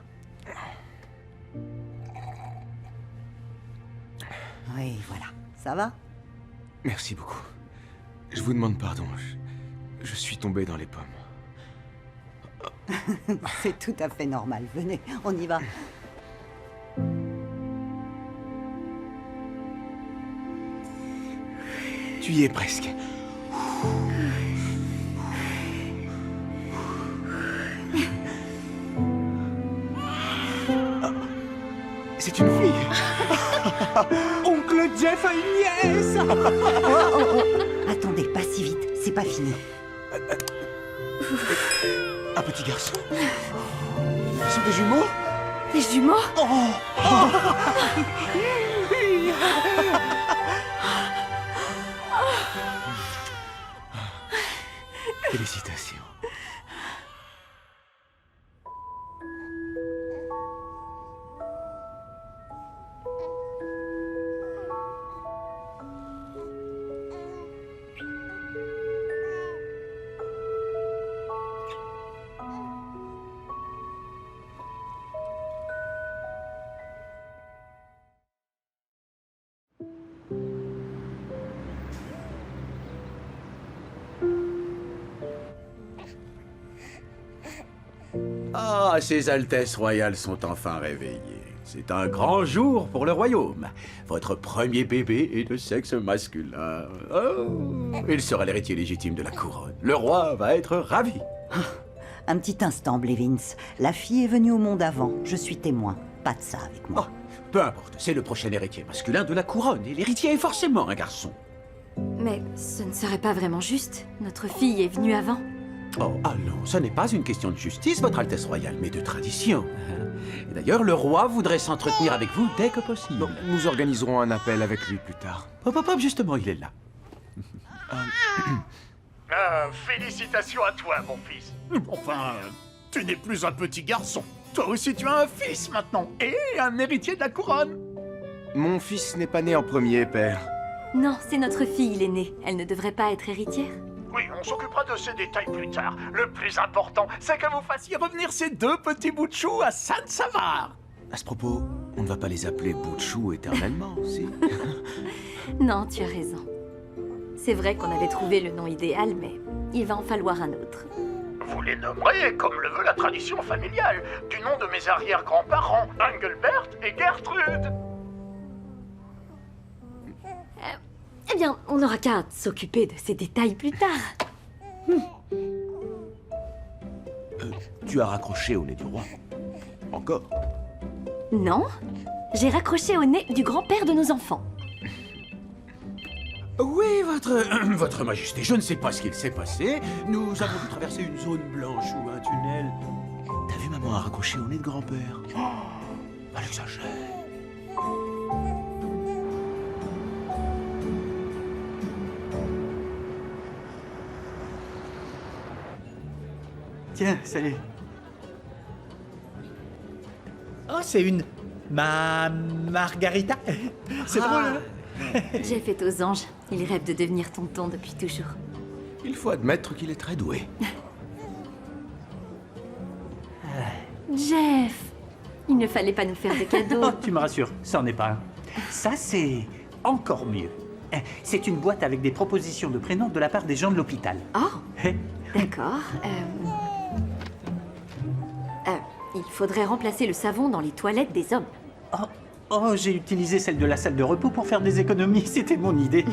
Oui, voilà. Ça va? Merci beaucoup. Je vous demande pardon. Je suis tombé dans les pommes. C'est tout à fait normal. Venez, on y va. Tu y es presque. C'est une fille. Oncle Jeff a une nièce. Attendez, pas si vite. C'est pas fini. Un petit garçon. Ils sont des jumeaux. Des jumeaux? Félicitations. Ah, Ses Altesses royales sont enfin réveillées. C'est un grand jour pour le royaume. Votre premier bébé est de sexe masculin. Oh, il sera l'héritier légitime de la couronne. Le roi va être ravi. Un petit instant, Blevins. La fille est venue au monde avant. Je suis témoin. Pas de ça avec moi. Oh, peu importe, c'est le prochain héritier masculin de la couronne. Et l'héritier est forcément un garçon. Mais ce ne serait pas vraiment juste. Notre fille est venue avant. Oh, allons, ce n'est pas une question de justice, Votre Altesse royale, mais de tradition. Et d'ailleurs, le roi voudrait s'entretenir avec vous dès que possible. Bon, nous organiserons un appel avec lui plus tard. Hop, hop, hop, justement, il est là. Félicitations à toi, mon fils. Enfin, tu n'es plus un petit garçon. Toi aussi, tu as un fils maintenant, et un héritier de la couronne. Mon fils n'est pas né en premier, père. Non, c'est notre fille l'aînée. Elle ne devrait pas être héritière. Oui, on s'occupera de ces détails plus tard. Le plus important, c'est que vous fassiez revenir ces deux petits bouts de chou à San-Savar. À ce propos, on ne va pas les appeler bout de chou éternellement, si? Non, tu as raison. C'est vrai qu'on avait trouvé le nom idéal, mais il va en falloir un autre. Vous les nommerez comme le veut la tradition familiale, du nom de mes arrière-grands-parents, Engelbert et Gertrude. Eh bien, on n'aura qu'à s'occuper de ces détails plus tard. Tu as raccroché au nez du roi. Encore? Non, j'ai raccroché au nez du grand-père de nos enfants. Oui, votre majesté, je ne sais pas ce qu'il s'est passé. Nous avons dû traverser une zone blanche ou un tunnel. T'as vu maman a raccroché au nez de grand-père? Elle exagère. Tiens, salut. Oh, c'est une... Margarita. C'est drôle, hein? Jeff est aux anges. Il rêve de devenir tonton depuis toujours. Il faut admettre qu'il est très doué. Jeff, il ne fallait pas nous faire de cadeaux. Oh, tu me rassures, ça n'en est pas un. Ça, c'est encore mieux. C'est une boîte avec des propositions de prénoms de la part des gens de l'hôpital. Oh, d'accord. Il faudrait remplacer le savon dans les toilettes des hommes. Oh, j'ai utilisé celle de la salle de repos pour faire des économies. C'était mon idée.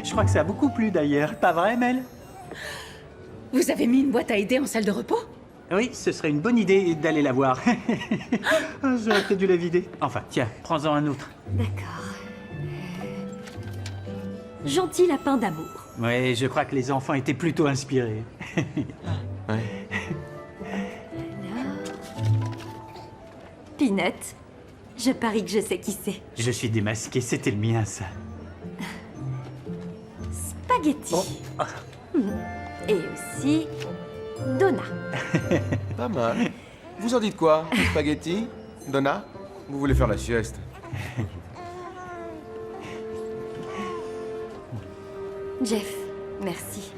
Je crois que ça a beaucoup plu d'ailleurs. Pas vrai, Mel? Vous avez mis une boîte à idées en salle de repos? Oui, ce serait une bonne idée d'aller la voir. J'aurais peut-être dû la vider. Enfin, tiens, prends-en un autre. D'accord. Gentil lapin d'amour. Oui, je crois que les enfants étaient plutôt inspirés. Ouais. Peanut, je parie que je sais qui c'est. Je suis démasqué, c'était le mien, ça. Spaghetti. Et aussi... Donna. Pas mal. Vous en dites quoi? Spaghetti? Donna? Vous voulez faire la sieste? Jeff, merci.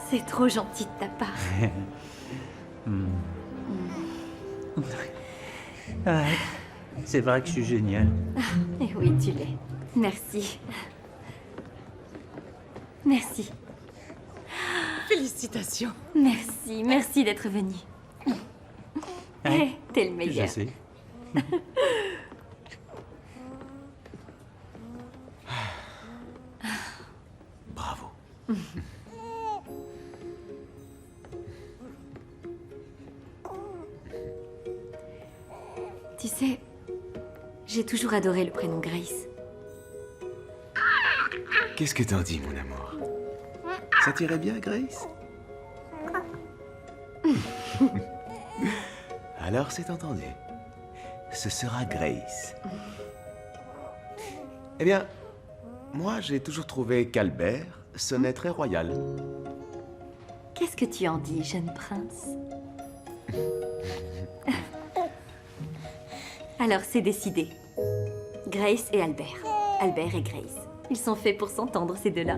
C'est trop gentil de ta part. Ouais, c'est vrai que je suis génial. Et oui, tu l'es. Merci. Merci. Félicitations. Merci d'être venu. T'es le meilleur. Je sais. Bravo. Tu sais, j'ai toujours adoré le prénom Grace. Qu'est-ce que t'en dis, mon amour? Ça t'irait bien, Grace? Alors c'est entendu. Ce sera Grace. Eh bien, moi j'ai toujours trouvé qu'Albert sonnait très royal. Qu'est-ce que tu en dis, jeune prince? Alors c'est décidé. Grace et Albert. Albert et Grace. Ils sont faits pour s'entendre, ces deux-là.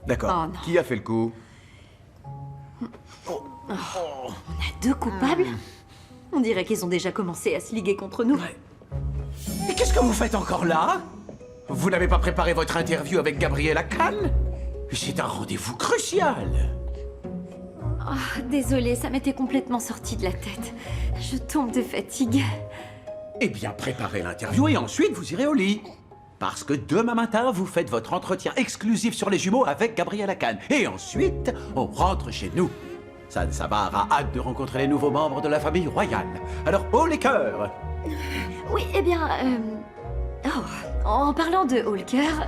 D'accord. Oh, non. Qui a fait le coup? On a deux coupables? On dirait qu'ils ont déjà commencé à se liguer contre nous. Et qu'est-ce que vous faites encore là? Vous n'avez pas préparé votre interview avec Gabriella Kahn? C'est un rendez-vous crucial. Oh, désolée, ça m'était complètement sorti de la tête. Je tombe de fatigue. Eh bien, préparez l'interview et ensuite vous irez au lit. Parce que demain matin, vous faites votre entretien exclusif sur les jumeaux avec Gabriella Kahn. Et ensuite, on rentre chez nous. San-Savar a hâte de rencontrer les nouveaux membres de la famille royale. Alors, haut les cœurs! Oui, eh bien... en parlant de haut le cœur,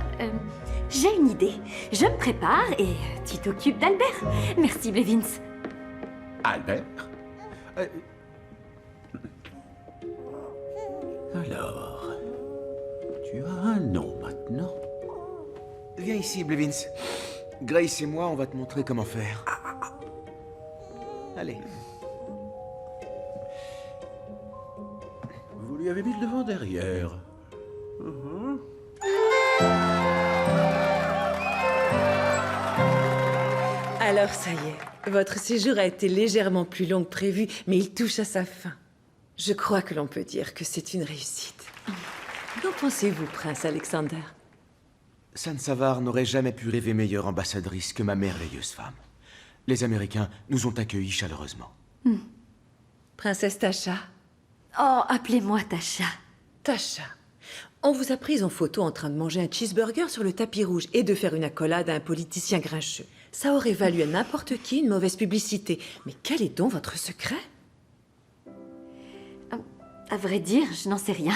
j'ai une idée. Je me prépare et tu t'occupes d'Albert. Merci, Blevins. Albert? Alors, tu as un nom maintenant. Viens ici, Blevins. Grace et moi, on va te montrer comment faire. Allez. Vous lui avez mis le devant derrière. Alors ça y est, votre séjour a été légèrement plus long que prévu, mais il touche à sa fin. Je crois que l'on peut dire que c'est une réussite. Qu'en pensez-vous, prince Alexander? San Savar n'aurait jamais pu rêver meilleure ambassadrice que ma merveilleuse femme. Les Américains nous ont accueillis chaleureusement. Princesse Tasha? Oh, appelez-moi Tasha. Tasha, on vous a prise en photo en train de manger un cheeseburger sur le tapis rouge et de faire une accolade à un politicien grincheux. Ça aurait valu à n'importe qui une mauvaise publicité. Mais quel est donc votre secret? À vrai dire, je n'en sais rien.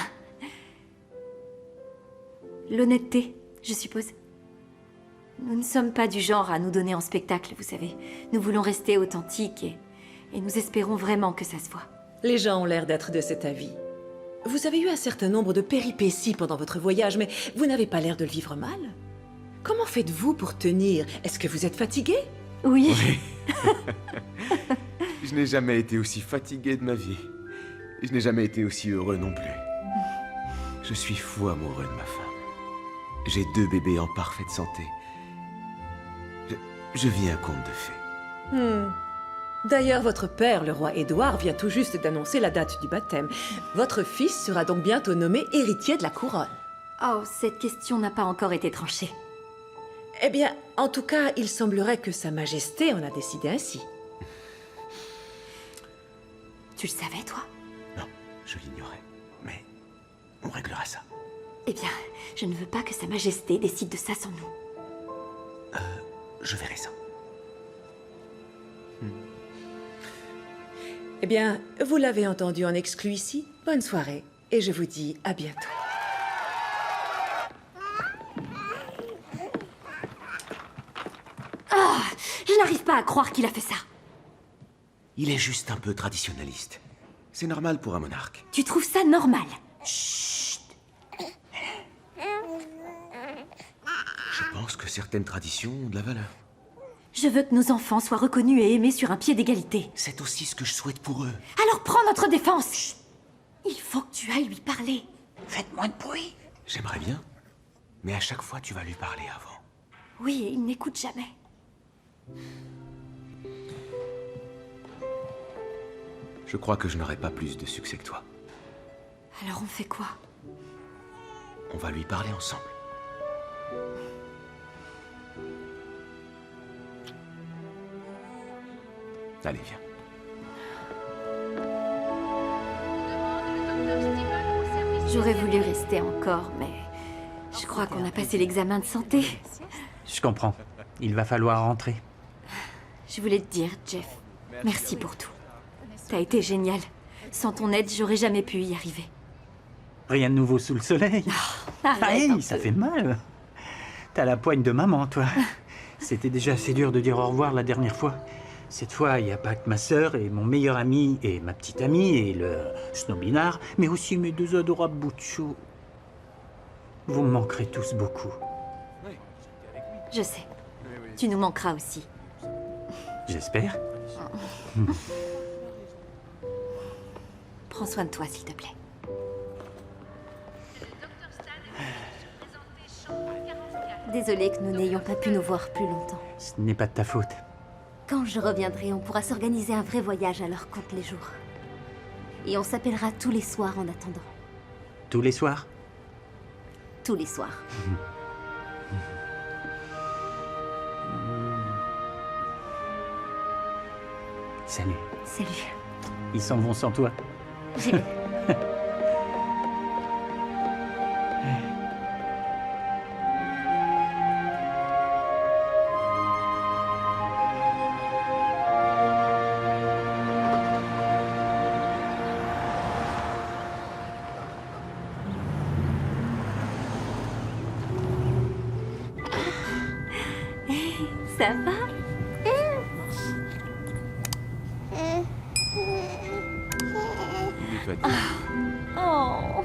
L'honnêteté, je suppose. Nous ne sommes pas du genre à nous donner en spectacle, vous savez. Nous voulons rester authentiques et nous espérons vraiment que ça se voit. Les gens ont l'air d'être de cet avis. Vous avez eu un certain nombre de péripéties pendant votre voyage, mais vous n'avez pas l'air de le vivre mal. Comment faites-vous pour tenir? Est-ce que vous êtes fatigué? Oui. Je n'ai jamais été aussi fatigué de ma vie. Je n'ai jamais été aussi heureux non plus. Je suis fou amoureux de ma femme. J'ai 2 bébés en parfaite santé. Je vis un conte de fées. D'ailleurs, votre père, le roi Édouard, vient tout juste d'annoncer la date du baptême. Votre fils sera donc bientôt nommé héritier de la couronne. Oh, cette question n'a pas encore été tranchée. Eh bien, en tout cas, il semblerait que Sa Majesté en a décidé ainsi. Tu le savais, toi? Non, je l'ignorais. Mais on réglera ça. Eh bien, je ne veux pas que Sa Majesté décide de ça sans nous. Je verrai ça. Eh bien, vous l'avez entendu en exclu ici. Bonne soirée, et je vous dis à bientôt. Ah, je n'arrive pas à croire qu'il a fait ça. Il est juste un peu traditionnaliste. C'est normal pour un monarque. Tu trouves ça normal? Je pense que certaines traditions ont de la valeur. Je veux que nos enfants soient reconnus et aimés sur un pied d'égalité. C'est aussi ce que je souhaite pour eux. Alors prends notre défense. Chut. Il faut que tu ailles lui parler. Faites moins de bruit. J'aimerais bien. Mais à chaque fois, tu vas lui parler avant. Oui, et il n'écoute jamais. Je crois que je n'aurai pas plus de succès que toi. Alors on fait quoi? On va lui parler ensemble. Allez, viens. J'aurais voulu rester encore, mais je crois qu'on a passé l'examen de santé. Je comprends. Il va falloir rentrer. Je voulais te dire, Jeff, merci pour tout. T'as été génial. Sans ton aide, j'aurais jamais pu y arriver. Rien de nouveau sous le soleil. Arrête Aïe, un ça peu. fait mal. T'as la poigne de maman, toi. C'était déjà assez dur de dire au revoir la dernière fois. Cette fois, il n'y a pas que ma sœur et mon meilleur ami et ma petite amie et le snobinard, mais aussi mes 2 adorables bouts de chou. Vous me manquerez tous beaucoup. Je sais. Tu nous manqueras aussi. J'espère. Prends soin de toi, s'il te plaît. Désolée que nous n'ayons pas pu nous voir plus longtemps. Ce n'est pas de ta faute. Quand je reviendrai, on pourra s'organiser un vrai voyage, alors compte les jours. Et on s'appellera tous les soirs en attendant. Tous les soirs? Tous les soirs. Salut. Salut. Ils s'en vont sans toi. J'y vais. Ça va? Il est fatigué. Oh.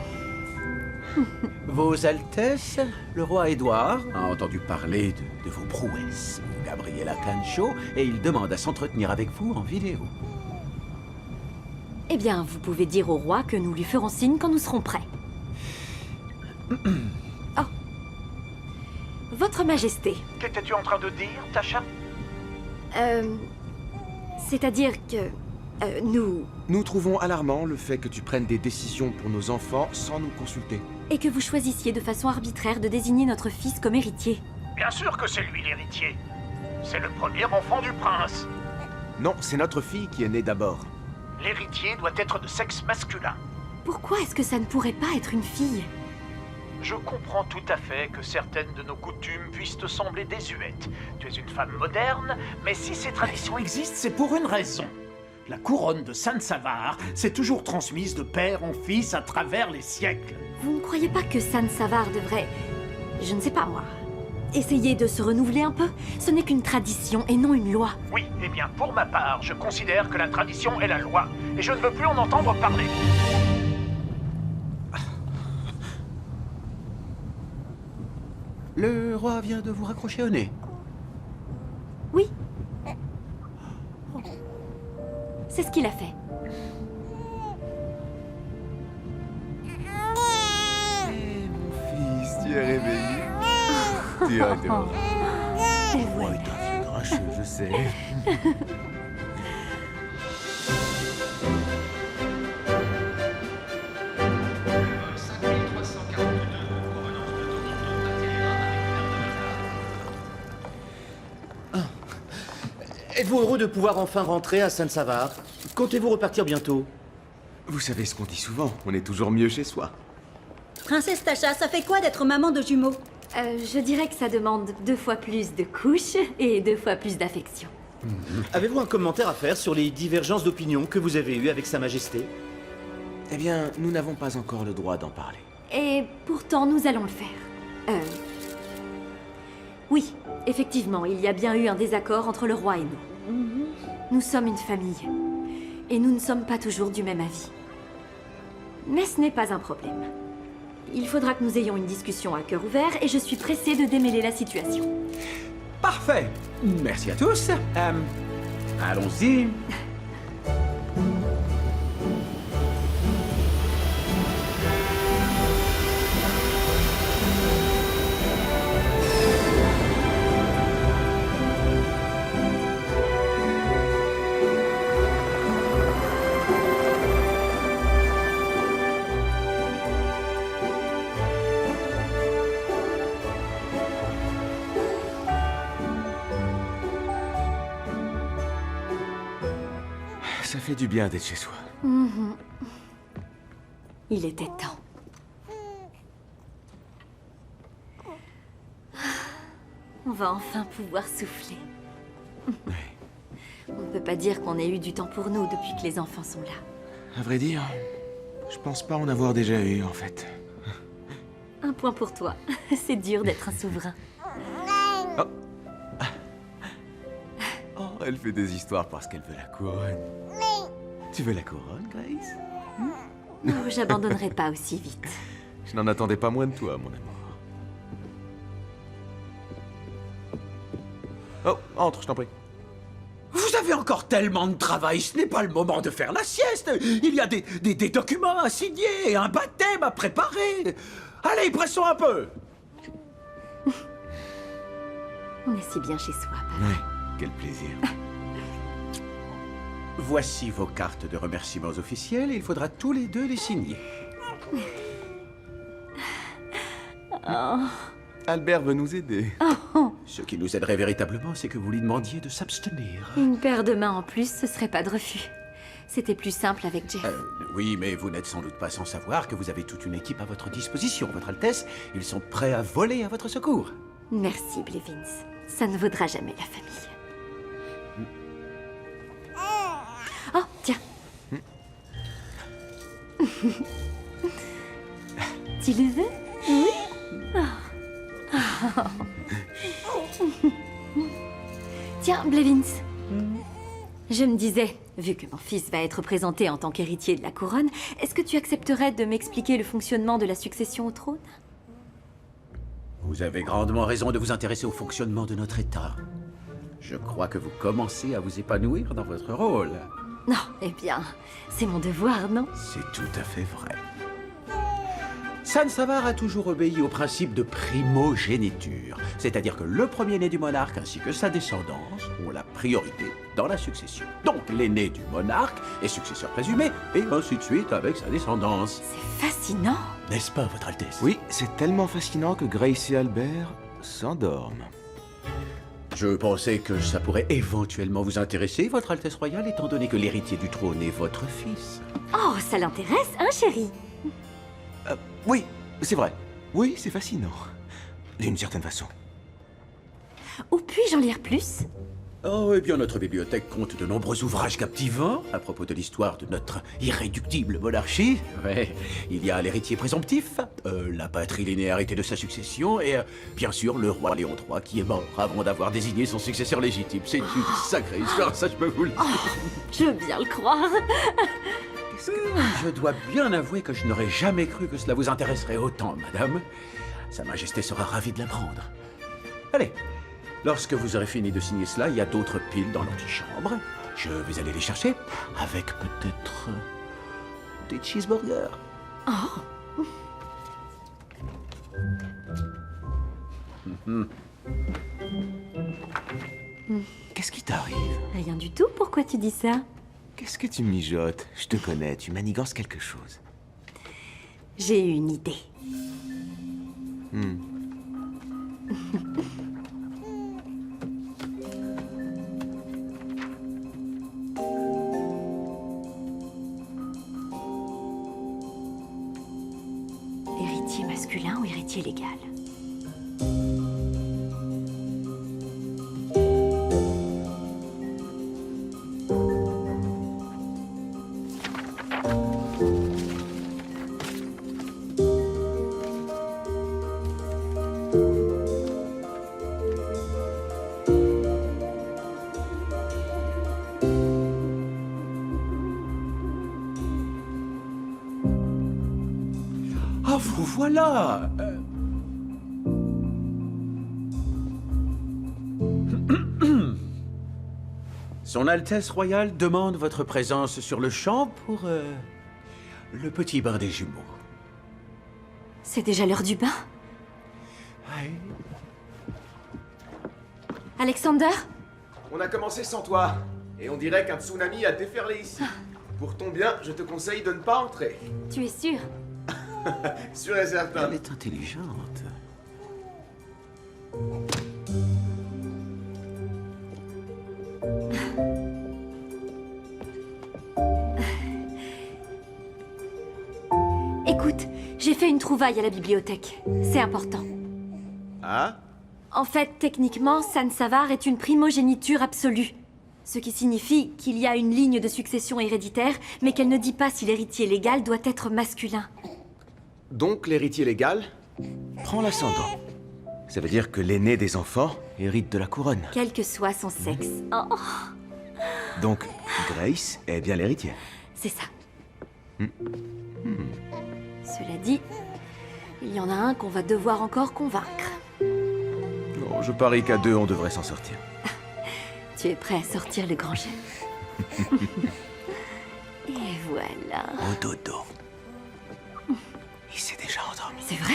Vos Altesses, le roi Édouard a entendu parler de vos prouesses, Gabriella Cancho, et il demande à s'entretenir avec vous en vidéo. Eh bien, vous pouvez dire au roi que nous lui ferons signe quand nous serons prêts. Oh. Votre Majesté. Qu'étais-tu en train de dire, Tasha? C'est-à-dire que... nous... Nous trouvons alarmant le fait que tu prennes des décisions pour nos enfants sans nous consulter. Et que vous choisissiez de façon arbitraire de désigner notre fils comme héritier. Bien sûr que c'est lui l'héritier. C'est le premier enfant du prince. Non, c'est notre fille qui est née d'abord. L'héritier doit être de sexe masculin. Pourquoi est-ce que ça ne pourrait pas être une fille? Je comprends tout à fait que certaines de nos coutumes puissent te sembler désuètes. Tu es une femme moderne, mais si ces traditions existent, c'est pour une raison. La couronne de San-Savar s'est toujours transmise de père en fils à travers les siècles. Vous ne croyez pas que San-Savar devrait... je ne sais pas moi... essayer de se renouveler un peu? Ce n'est qu'une tradition et non une loi. Oui, eh bien pour ma part, je considère que la tradition est la loi. Et je ne veux plus en entendre parler. Le roi vient de vous raccrocher au nez. Oui. C'est ce qu'il a fait. Fils, tu es réveillé. Tu adores. Le roi est un vieux grincheux, je sais. Êtes-vous heureux de pouvoir enfin rentrer à San-Savar? Comptez-vous repartir bientôt? Vous savez ce qu'on dit souvent, on est toujours mieux chez soi. Princesse Tasha, ça fait quoi d'être maman de jumeaux? Je dirais que ça demande 2 fois plus de couches et 2 fois plus d'affection. Avez-vous un commentaire à faire sur les divergences d'opinion que vous avez eues avec Sa Majesté? Eh bien, nous n'avons pas encore le droit d'en parler. Et pourtant, nous allons le faire. Oui, effectivement, il y a bien eu un désaccord entre le roi et nous. Nous sommes une famille. Et nous ne sommes pas toujours du même avis. Mais ce n'est pas un problème. Il faudra que nous ayons une discussion à cœur ouvert et je suis pressée de démêler la situation. Parfait. Merci à tous. Allons-y. Ça fait du bien d'être chez soi. Il était temps. On va enfin pouvoir souffler. On ne peut pas dire qu'on ait eu du temps pour nous depuis que les enfants sont là. À vrai dire, je pense pas en avoir déjà eu, en fait. Un point pour toi. C'est dur d'être un souverain. Oh, elle fait des histoires parce qu'elle veut la couronne. Tu veux la couronne, Grace? Oh, j'abandonnerai pas aussi vite. Je n'en attendais pas moins de toi, mon amour. Oh, entre, je t'en prie. Vous avez encore tellement de travail, ce n'est pas le moment de faire la sieste. Il y a des documents à signer et un baptême à préparer. Allez, pressons un peu. On est si bien chez soi, papa. Ouais, quel plaisir. Voici vos cartes de remerciements officielles et il faudra tous les deux les signer. Oh. Albert veut nous aider. Ce qui nous aiderait véritablement, c'est que vous lui demandiez de s'abstenir. Une paire de mains en plus, ce serait pas de refus. C'était plus simple avec Jeff. Oui, mais vous n'êtes sans doute pas sans savoir que vous avez toute une équipe à votre disposition, Votre Altesse. Ils sont prêts à voler à votre secours. Merci, Blevins. Ça ne vaudra jamais la famille. Oh, tiens. Tu le veux? Oui. Tiens, Blevins. Je me disais, vu que mon fils va être présenté en tant qu'héritier de la couronne, est-ce que tu accepterais de m'expliquer le fonctionnement de la succession au trône? Vous avez grandement raison de vous intéresser au fonctionnement de notre État. Je crois que vous commencez à vous épanouir dans votre rôle. Non, eh bien, c'est mon devoir, non? C'est tout à fait vrai. San Savar a toujours obéi au principe de primogéniture, c'est-à-dire que le premier-né du monarque ainsi que sa descendance ont la priorité dans la succession. Donc l'aîné du monarque est successeur présumé, et ainsi de suite avec sa descendance. C'est fascinant. N'est-ce pas, Votre Altesse? Oui, c'est tellement fascinant que Grace et Albert s'endorment. Je pensais que ça pourrait éventuellement vous intéresser, Votre Altesse Royale, étant donné que l'héritier du trône est votre fils. Oh, ça l'intéresse, hein, chérie? Oui, c'est vrai. Oui, c'est fascinant. D'une certaine façon. Où puis-je en lire plus? Oh, eh bien, notre bibliothèque compte de nombreux ouvrages captivants à propos de l'histoire de notre irréductible monarchie. Ouais, il y a l'héritier présomptif, la patrilinéarité de sa succession et, bien sûr, le roi Léon III qui est mort avant d'avoir désigné son successeur légitime. C'est une sacrée histoire, ça je peux vous le dire. Je veux bien le croire. Je dois bien avouer que je n'aurais jamais cru que cela vous intéresserait autant, madame. Sa Majesté sera ravie de l'apprendre. Allez, lorsque vous aurez fini de signer cela, il y a d'autres piles dans l'antichambre. Je vais aller les chercher, avec peut-être des cheeseburgers. Oh. Qu'est-ce qui t'arrive? Rien du tout, pourquoi tu dis ça? Qu'est-ce que tu mijotes? Je te connais, tu manigances quelque chose. J'ai eu une idée. Héritier masculin ou héritier légal? Ah, vous voilà! Son Altesse Royale demande votre présence sur le champ pour le petit bain des jumeaux. C'est déjà l'heure du bain? Alexander? On a commencé sans toi, et on dirait qu'un tsunami a déferlé ici. Pour ton bien, je te conseille de ne pas entrer. Tu es sûr? Sûr et certain. Elle est intelligente. Écoute, j'ai fait une trouvaille à la bibliothèque. C'est important. Ah? En fait, techniquement, San Savar est une primogéniture absolue. Ce qui signifie qu'il y a une ligne de succession héréditaire, mais qu'elle ne dit pas si l'héritier légal doit être masculin. Donc l'héritier légal prend l'ascendant. Ça veut dire que l'aîné des enfants hérite de la couronne. Quel que soit son sexe. Oh, Donc Grace est bien l'héritière. c'est ça. Cela dit, il y en a un qu'on va devoir encore convaincre. Oh, je parie qu'à deux, on devrait s'en sortir. Tu es prêt à sortir le grand jeu? Et voilà. Au dodo. Il s'est déjà endormi. C'est vrai?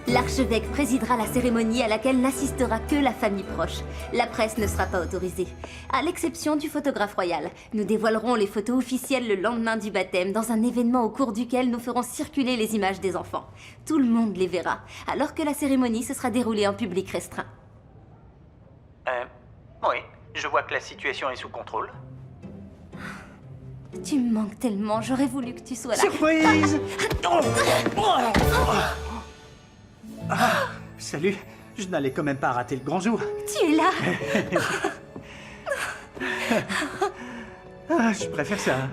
L'archevêque présidera la cérémonie à laquelle n'assistera que la famille proche. La presse ne sera pas autorisée. À l'exception du photographe royal. Nous dévoilerons les photos officielles le lendemain du baptême dans un événement au cours duquel nous ferons circuler les images des enfants. Tout le monde les verra, alors que la cérémonie se sera déroulée en public restreint. Oui, je vois que la situation est sous contrôle. Tu me manques tellement, j'aurais voulu que tu sois là. Surprise! Ah, salut, je n'allais quand même pas rater le grand jour. Tu es là. Ah, je préfère ça.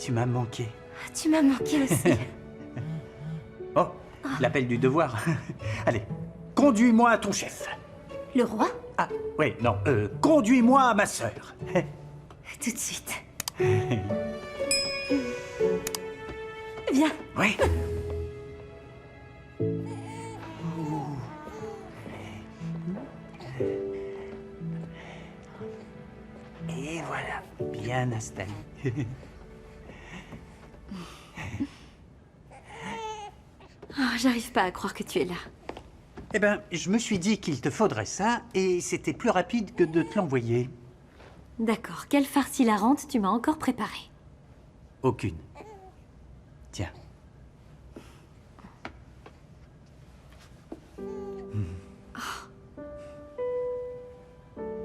Tu m'as manqué. Tu m'as manqué aussi. Oh, l'appel du devoir. Allez, conduis-moi à ton chef. Le roi? Ah, oui, non, conduis-moi à ma sœur. Tout de suite. Viens. Oui. Et voilà, bien installé. Oh, j'arrive pas à croire que tu es là. Eh ben, je me suis dit qu'il te faudrait ça, et c'était plus rapide que de te l'envoyer. D'accord, quelle farce hilarante tu m'as encore préparée. Aucune. Tiens.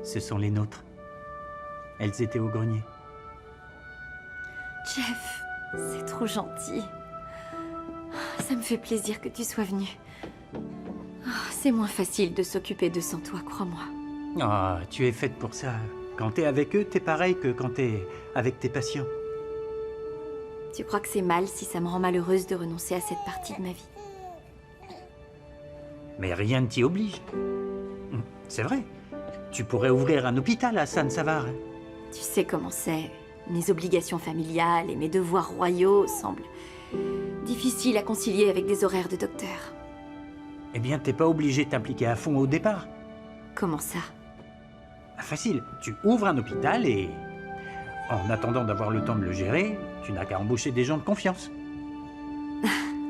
Ce sont les nôtres. Elles étaient au grenier. Jeff, c'est trop gentil. Ça me fait plaisir que tu sois venu. C'est moins facile de s'occuper de sans toi, crois-moi. Ah, tu es faite pour ça. Quand t'es avec eux, t'es pareil que quand t'es avec tes patients. Tu crois que c'est mal si ça me rend malheureuse de renoncer à cette partie de ma vie? Mais rien ne t'y oblige. C'est vrai. Tu pourrais ouvrir un hôpital à San Savar. Tu sais comment c'est. Mes obligations familiales et mes devoirs royaux semblent difficiles à concilier avec des horaires de docteur. Eh bien, t'es pas obligé de t'impliquer à fond au départ. Comment ça? Facile. Tu ouvres un hôpital et... En attendant d'avoir le temps de le gérer, tu n'as qu'à embaucher des gens de confiance.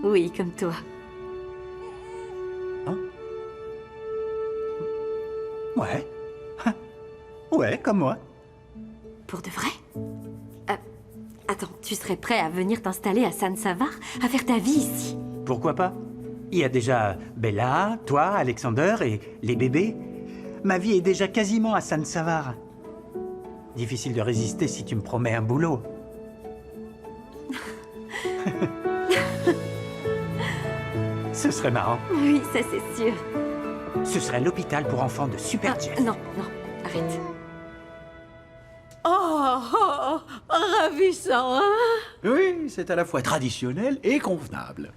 Oui, comme toi. Hein? Ouais. Ouais, comme moi. Pour de vrai? Attends, tu serais prêt à venir t'installer à San Savar, à faire ta vie ici? Pourquoi pas? Il y a déjà Bella, toi, Alexander et les bébés. Ma vie est déjà quasiment à San Savar. Difficile de résister si tu me promets un boulot. Ce serait marrant. Oui, ça c'est sûr. Ce serait l'hôpital pour enfants de Super Jeff. Non, arrête. Oh, ravissant, hein? Oui, c'est à la fois traditionnel et convenable.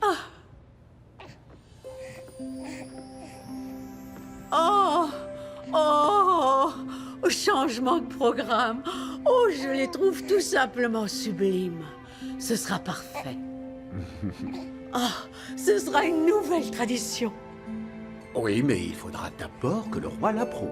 Changement de programme. Oh, je les trouve tout simplement sublimes. Ce sera parfait. Ce sera une nouvelle tradition. Oui, mais il faudra d'abord que le roi l'approuve.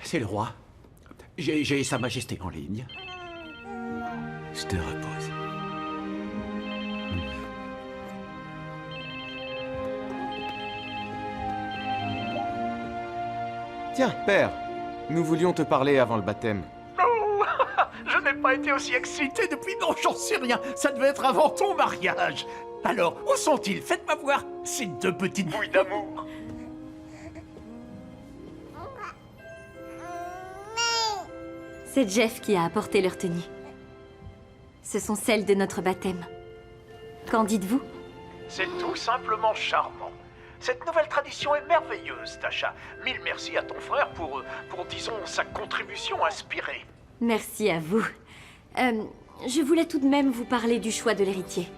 C'est le roi. J'ai Sa Majesté en ligne. Je te repose. Tiens, père, nous voulions te parler avant le baptême. Oh, je n'ai pas été aussi excité depuis... Non, j'en sais rien. Ça devait être avant ton mariage. Alors, où sont-ils? Faites-moi voir ces deux petites bouilles d'amour. C'est Jeff qui a apporté leur tenue. Ce sont celles de notre baptême. Qu'en dites-vous? C'est tout simplement charmant. Cette nouvelle tradition est merveilleuse, Tasha. Mille merci à ton frère pour disons, sa contribution inspirée. Merci à vous. Je voulais tout de même vous parler du choix de l'héritier.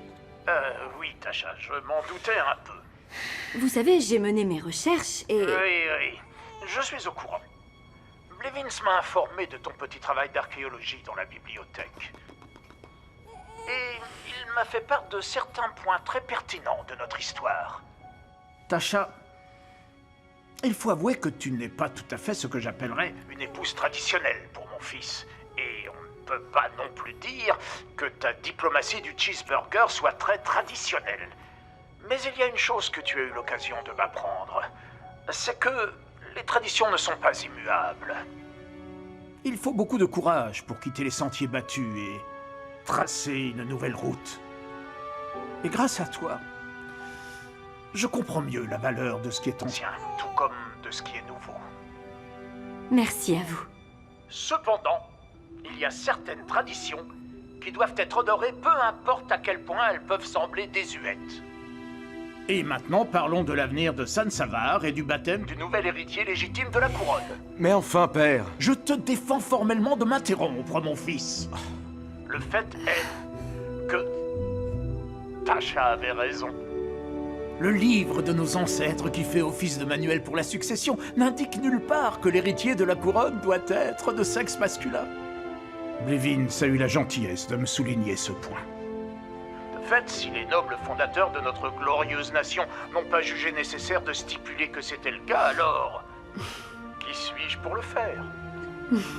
Oui, Tasha, je m'en doutais un peu. Vous savez, j'ai mené mes recherches et... Oui, je suis au courant. Blevins m'a informé de ton petit travail d'archéologie dans la bibliothèque. Et il m'a fait part de certains points très pertinents de notre histoire. Tasha, il faut avouer que tu n'es pas tout à fait ce que j'appellerais Une épouse traditionnelle pour mon fils. Et on ne peut pas non plus dire que ta diplomatie du cheeseburger soit très traditionnelle. Mais il y a une chose que tu as eu l'occasion de m'apprendre. C'est que les traditions ne sont pas immuables. Il faut beaucoup de courage pour quitter les sentiers battus et tracer une nouvelle route. Et grâce à toi, je comprends mieux la valeur de ce qui est ancien, tout comme de ce qui est nouveau. Merci à vous. Cependant, il y a certaines traditions qui doivent être honorées peu importe à quel point elles peuvent sembler désuètes. Et maintenant, parlons de l'avenir de San Savar et du baptême Du nouvel héritier légitime de la couronne. Mais enfin, père... Je te défends formellement de m'interrompre, mon fils. Le fait est que Tasha avait raison. Le livre de nos ancêtres qui fait office de manuel pour la succession n'indique nulle part que l'héritier de la couronne doit être de sexe masculin. Blevins a eu la gentillesse de me souligner ce point. De fait, si les nobles fondateurs de notre glorieuse nation n'ont pas jugé nécessaire de stipuler que c'était le cas, alors... qui suis-je pour le faire?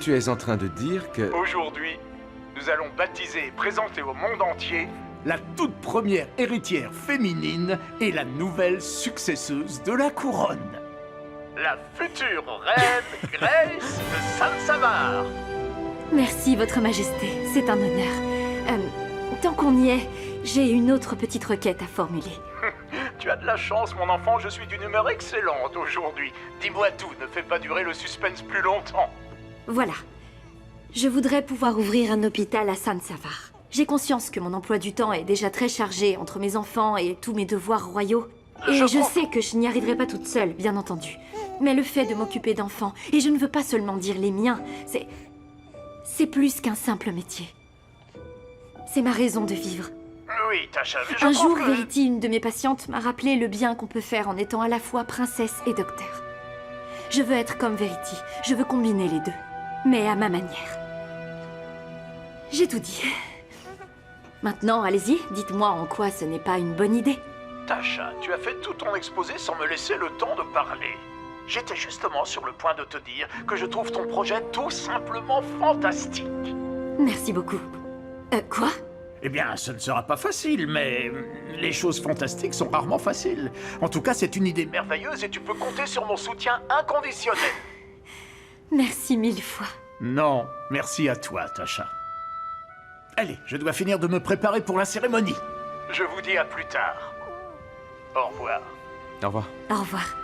Tu es en train de dire que... Aujourd'hui, nous allons baptiser et présenter au monde entier la toute première héritière féminine et la nouvelle successeuse de la couronne. la future reine Grace de Sansavar. Merci, Votre Majesté, c'est un honneur. Tant qu'on y est, j'ai une autre petite requête à formuler. Tu as de la chance, mon enfant, je suis d'une humeur excellente aujourd'hui. Dis-moi tout, ne fais pas durer le suspense plus longtemps. Voilà. Je voudrais pouvoir ouvrir un hôpital à Sansavar. J'ai conscience que mon emploi du temps est déjà très chargé entre mes enfants et tous mes devoirs royaux. Et je sais que je n'y arriverai pas toute seule, bien entendu. Mais le fait de m'occuper d'enfants, et je ne veux pas seulement dire les miens, c'est plus qu'un simple métier. C'est ma raison de vivre. Oui, Tasha, Un jour, Verity, une de mes patientes, m'a rappelé le bien qu'on peut faire en étant à la fois princesse et docteur. Je veux être comme Verity, je veux combiner les deux, mais à ma manière. J'ai tout dit. Maintenant, allez-y, dites-moi en quoi ce n'est pas une bonne idée. Tasha, tu as fait tout ton exposé sans me laisser le temps de parler. J'étais justement sur le point de te dire que je trouve ton projet tout simplement fantastique. Merci beaucoup. Quoi ? Eh bien, ce ne sera pas facile, mais les choses fantastiques sont rarement faciles. En tout cas, c'est une idée merveilleuse et tu peux compter sur mon soutien inconditionnel. Merci 1000 fois. Non, merci à toi, Tasha. Allez, je dois finir de me préparer pour la cérémonie. Je vous dis à plus tard. Au revoir. Au revoir. Au revoir.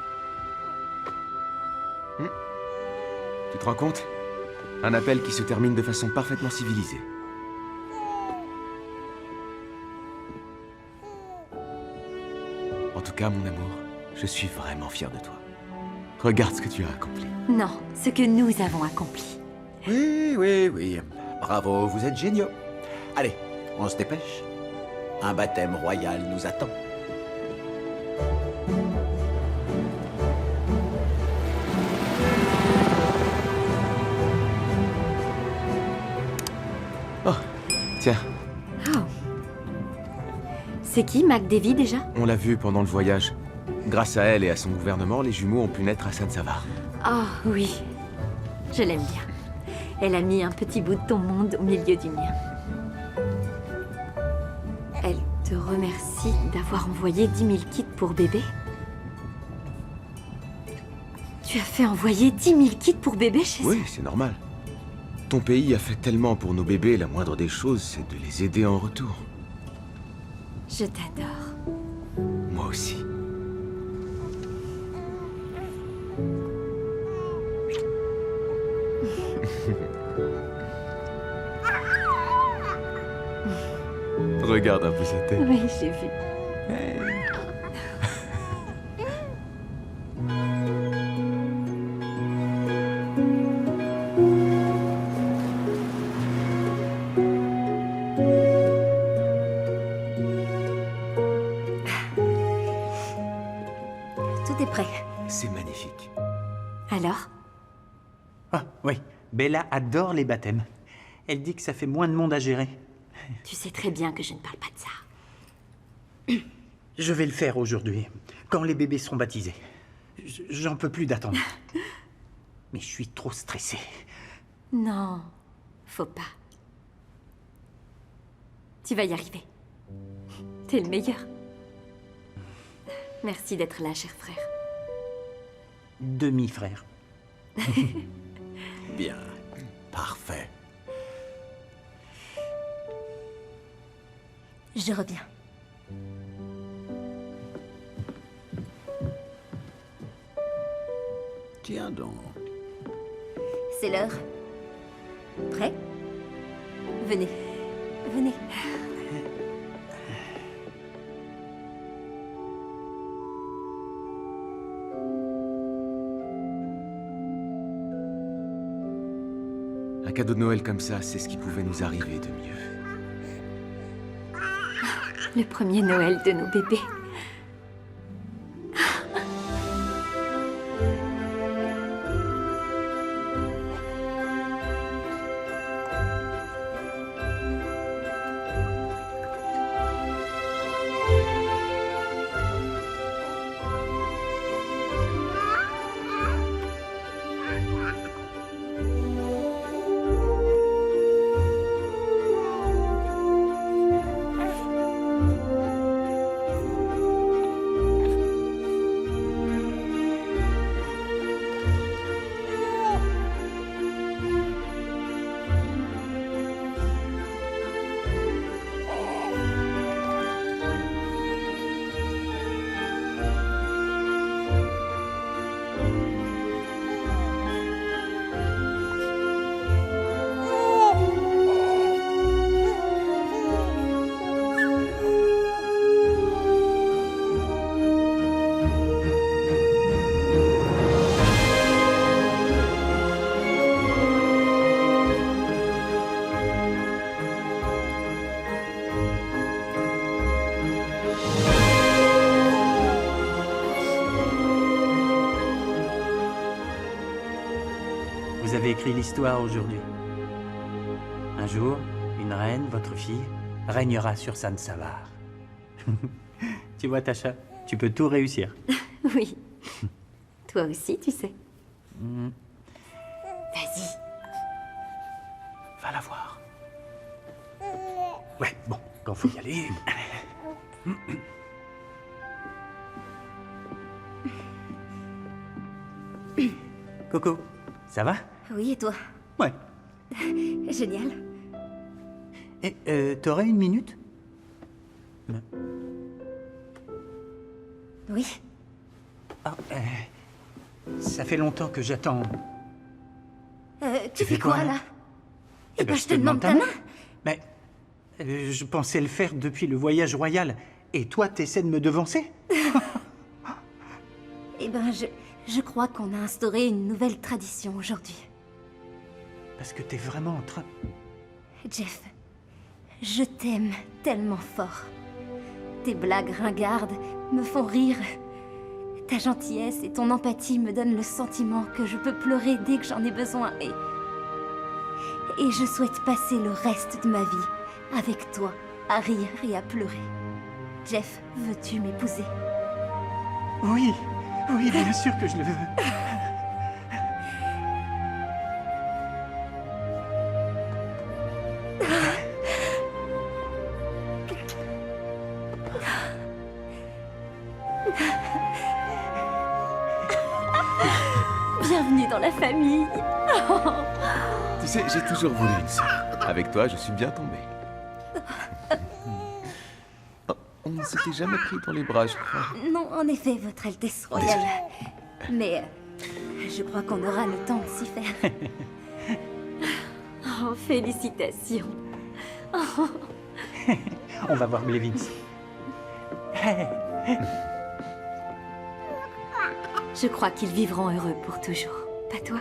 Tu te rends compte? Un appel qui se termine de façon parfaitement civilisée. En tout cas, mon amour, je suis vraiment fier de toi. Regarde ce que tu as accompli. Non, ce que nous avons accompli. Oui. Bravo, vous êtes géniaux. Allez, on se dépêche. Un baptême royal nous attend. Oh, tiens. Oh. C'est qui, MacDavy, déjà? On l'a vu pendant le voyage. Grâce à elle et à son gouvernement, les jumeaux ont pu naître à Sansavar. Oh, oui. Je l'aime bien. Elle a mis un petit bout de ton monde au milieu du mien. Elle te remercie d'avoir envoyé 10 000 kits pour bébé. Tu as fait envoyer 10 000 kits pour bébé chez Oui, c'est normal. Ton pays a fait tellement pour nos bébés, la moindre des choses, c'est de les aider en retour. Je t'adore. Moi aussi. Regarde un peu sa tête. Oui, j'ai vu. Tout est prêt. C'est magnifique. Alors? Ah, oui. Bella adore les baptêmes. Elle dit que ça fait moins de monde à gérer. Tu sais très bien que je ne parle pas de ça. Je vais le faire aujourd'hui, quand les bébés seront baptisés. J'en peux plus d'attendre. Mais je suis trop stressé. Non, faut pas. Tu vas y arriver. T'es le meilleur. Merci d'être là, cher frère. Demi-frère. Bien, parfait. Je reviens. Tiens donc. C'est l'heure. Prêt? Venez. Venez. Un cadeau de Noël comme ça, c'est ce qui pouvait nous arriver de mieux. Le premier Noël de nos bébés. Vous avez écrit l'histoire aujourd'hui. Un jour, une reine, votre fille, régnera sur San-Savar. Tu vois, Tasha, tu peux tout réussir. Oui. Toi aussi, tu sais. Vas-y. Va la voir. Ouais, bon, quand faut y aller... Coco, ça va? Oui, et toi? Ouais. Génial. Et t'aurais une minute? Oui. Ah, ça fait longtemps que j'attends. Tu fais quoi, là? Eh ben, je te demande ta main. Mais je pensais le faire depuis le voyage royal. Et toi, t'essaies de me devancer? Eh ben, je crois qu'on a instauré une nouvelle tradition aujourd'hui. Parce que t'es vraiment en train... Jeff, je t'aime tellement fort. Tes blagues ringardes me font rire. Ta gentillesse et ton empathie me donnent le sentiment que je peux pleurer dès que j'en ai besoin et je souhaite passer le reste de ma vie avec toi, à rire et à pleurer. Jeff, veux-tu m'épouser? Oui, oui, bien sûr que je le veux. Bienvenue dans la famille. Tu sais, j'ai toujours voulu une sœur. Avec toi, je suis bien tombé. Oh, on ne s'était jamais pris dans les bras, je crois. Non, en effet, Votre Altesse Royale. Mais je crois qu'on aura le temps de s'y faire. Oh, félicitations. Oh. On va voir Blevins. Je crois qu'ils vivront heureux pour toujours. Pas toi?